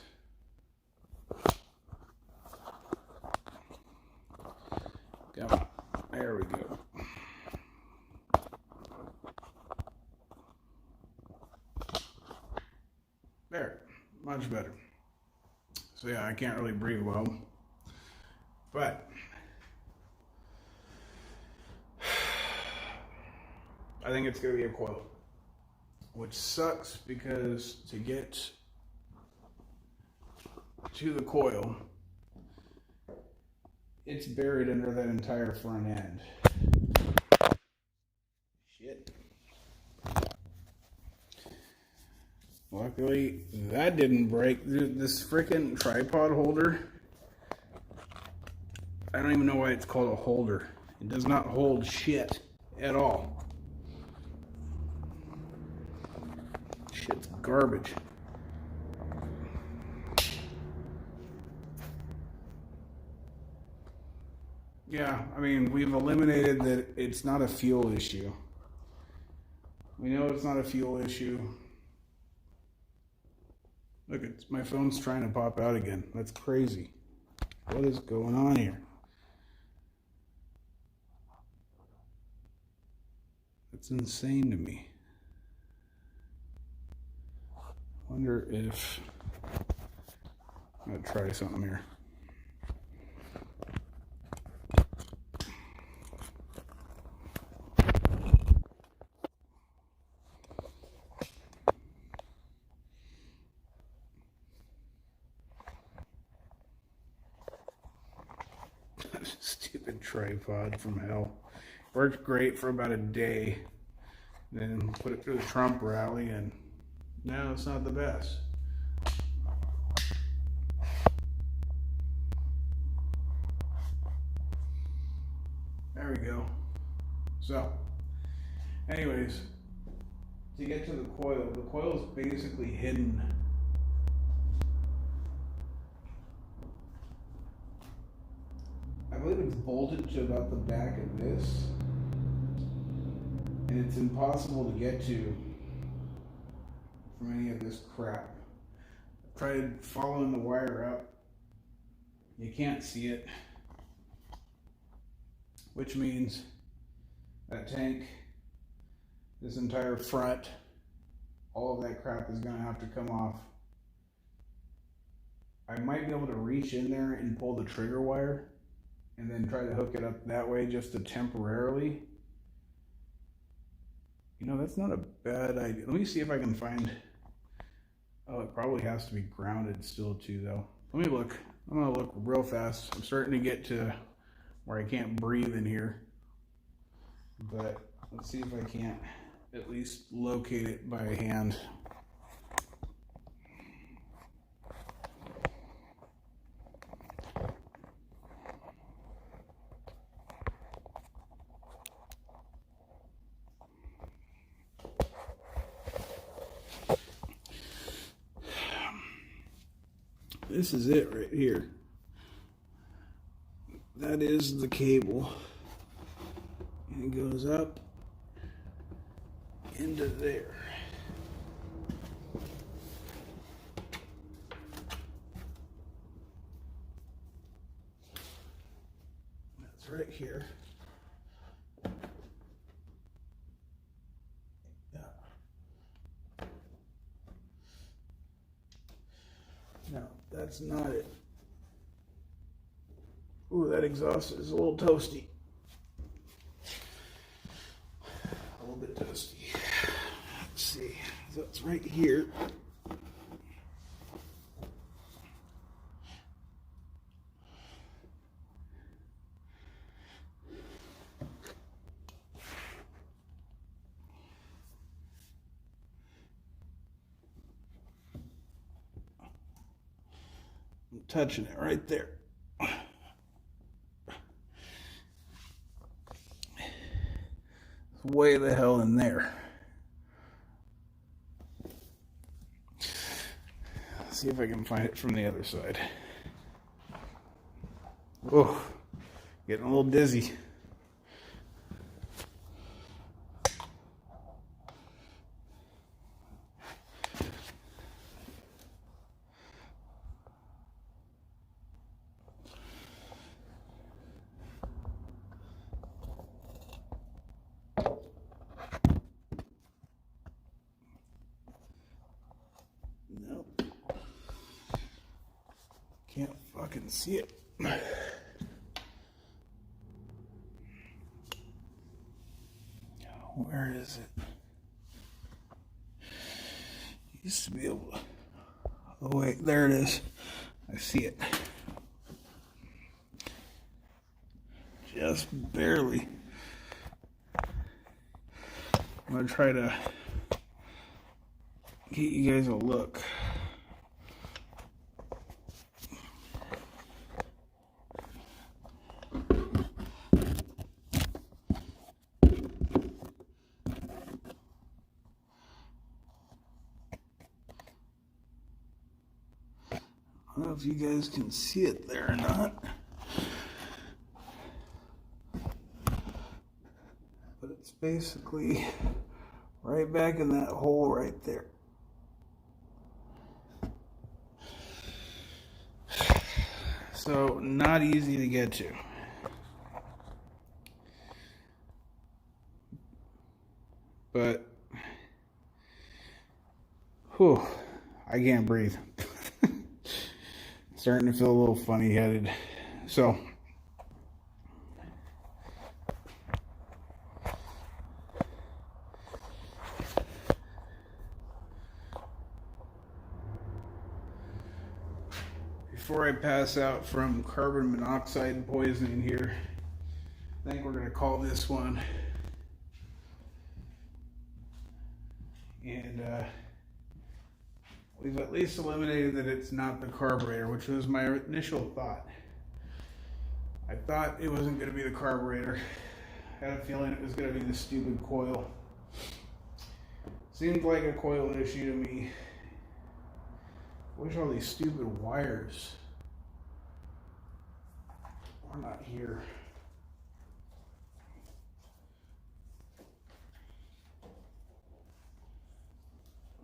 Come on. There we go. There, much better. So yeah, I can't really breathe well, but I think it's gonna be a coil, which sucks because to get to the coil, it's buried under that entire front end. Shit. Luckily, that didn't break. This freaking tripod holder, I don't even know why it's called a holder. It does not hold shit at all. Shit's garbage. Yeah, I mean, we've eliminated that it's not a fuel issue. We know it's not a fuel issue. Look, my phone's trying to pop out again. That's crazy. What is going on here? That's insane to me. Wonder if I'm gonna try something here. Stupid tripod from hell. Worked great for about a day. Then put it through the Trump rally, and now it's not the best. There we go. So, anyways, to get to the coil is basically hidden. I believe it's bolted to about the back of this, and it's impossible to get to from any of this crap. I tried following the wire up. You can't see it, which means that tank, this entire front, all of that crap is going to have to come off. I might be able to reach in there and pull the trigger wire and then try to hook it up that way just to temporarily. You know, that's not a bad idea. Let me see if I can find... Oh, it probably has to be grounded still too, though. Let me look. I'm going to look real fast. I'm starting to get to where I can't breathe in here. But let's see if I can't at least locate it by hand. This is it right here. That is the cable. And it goes up into there. That's right here. Yeah. No, that's not it. Ooh, that exhaust is a little toasty. A little bit toasty. Let's see. So it's right here. touching it right there. It's way the hell in there. Let's see if I can find it from the other side. Oh, getting a little dizzy. Nope. Can't fucking see it. Where is it? Used to be able to... Oh wait, there it is. I see it. Just barely. I'm gonna try to get you guys a look. I don't know if you guys can see it there or not, but it's basically right back in that hole right there. So not easy to get to. But whew, I can't breathe. Starting to feel a little funny headed. So before I pass out from carbon monoxide poisoning here, I think we're going to call this one. And we've at least eliminated that it's not the carburetor, which was my initial thought. I thought it wasn't going to be the carburetor. I had a feeling it was going to be the stupid coil. Seems like a coil issue to me. Where's all these stupid wires? We're not here.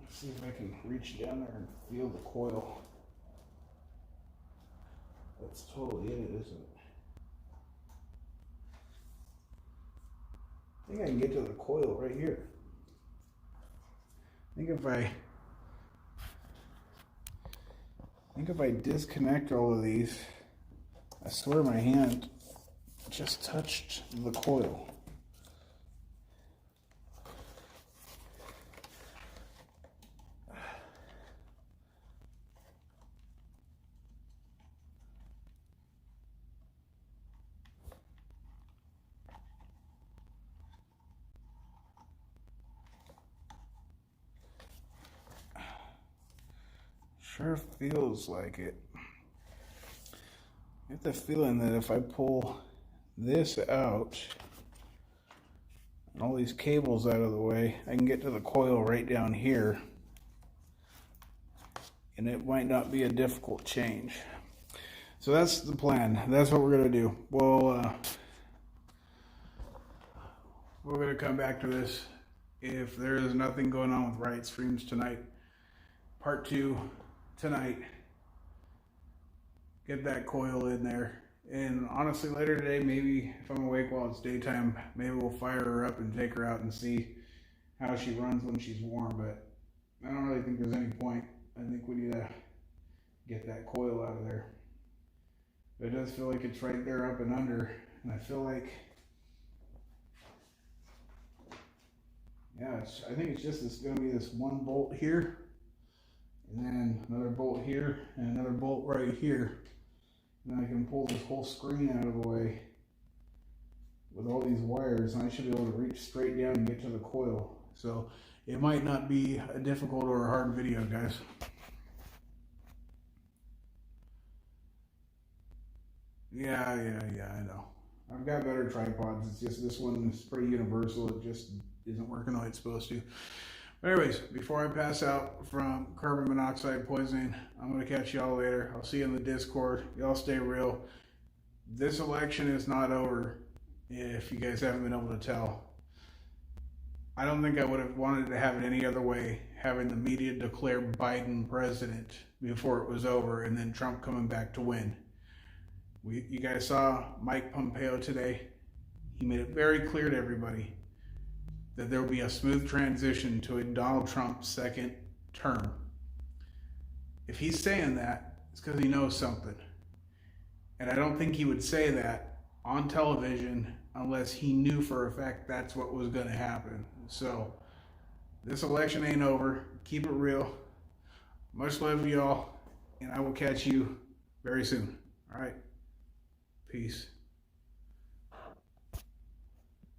Let's see if I can reach down there and feel the coil. That's totally it, isn't it? I think I can get to the coil right here. I think if I disconnect all of these, I swear my hand just touched the coil. Sure feels like it. I get the feeling that if I pull this out and all these cables out of the way, I can get to the coil right down here, and it might not be a difficult change. So that's the plan. That's what we're gonna do. Well, we're gonna come back to this if there is nothing going on with Riot Streams tonight. Part 2 tonight. Get that coil in there. And honestly, later today, maybe if I'm awake while it's daytime, maybe we'll fire her up and take her out and see how she runs when she's warm. But I don't really think there's any point. I think we need to get that coil out of there. But it does feel like it's right there up and under. And I feel like, yeah, I think it's just going to be this one bolt here, and then another bolt here, and another bolt right here. And then I can pull this whole screen out of the way with all these wires, and I should be able to reach straight down and get to the coil. So it might not be a difficult or a hard video, guys. Yeah, I know. I've got better tripods. It's just this one is pretty universal. It just isn't working the way it's supposed to. But anyways, before I pass out from carbon monoxide poisoning, I'm going to catch y'all later. I'll see you in the Discord. Y'all stay real. This election is not over, if you guys haven't been able to tell. I don't think I would have wanted to have it any other way, having the media declare Biden president before it was over and then Trump coming back to win. You guys saw Mike Pompeo today. He made it very clear to everybody that there will be a smooth transition to a Donald Trump second term. If he's saying that, it's because he knows something. And I don't think he would say that on television unless he knew for a fact that's what was going to happen. So this election ain't over. Keep it real. Much love to y'all, and I will catch you very soon. All right. Peace.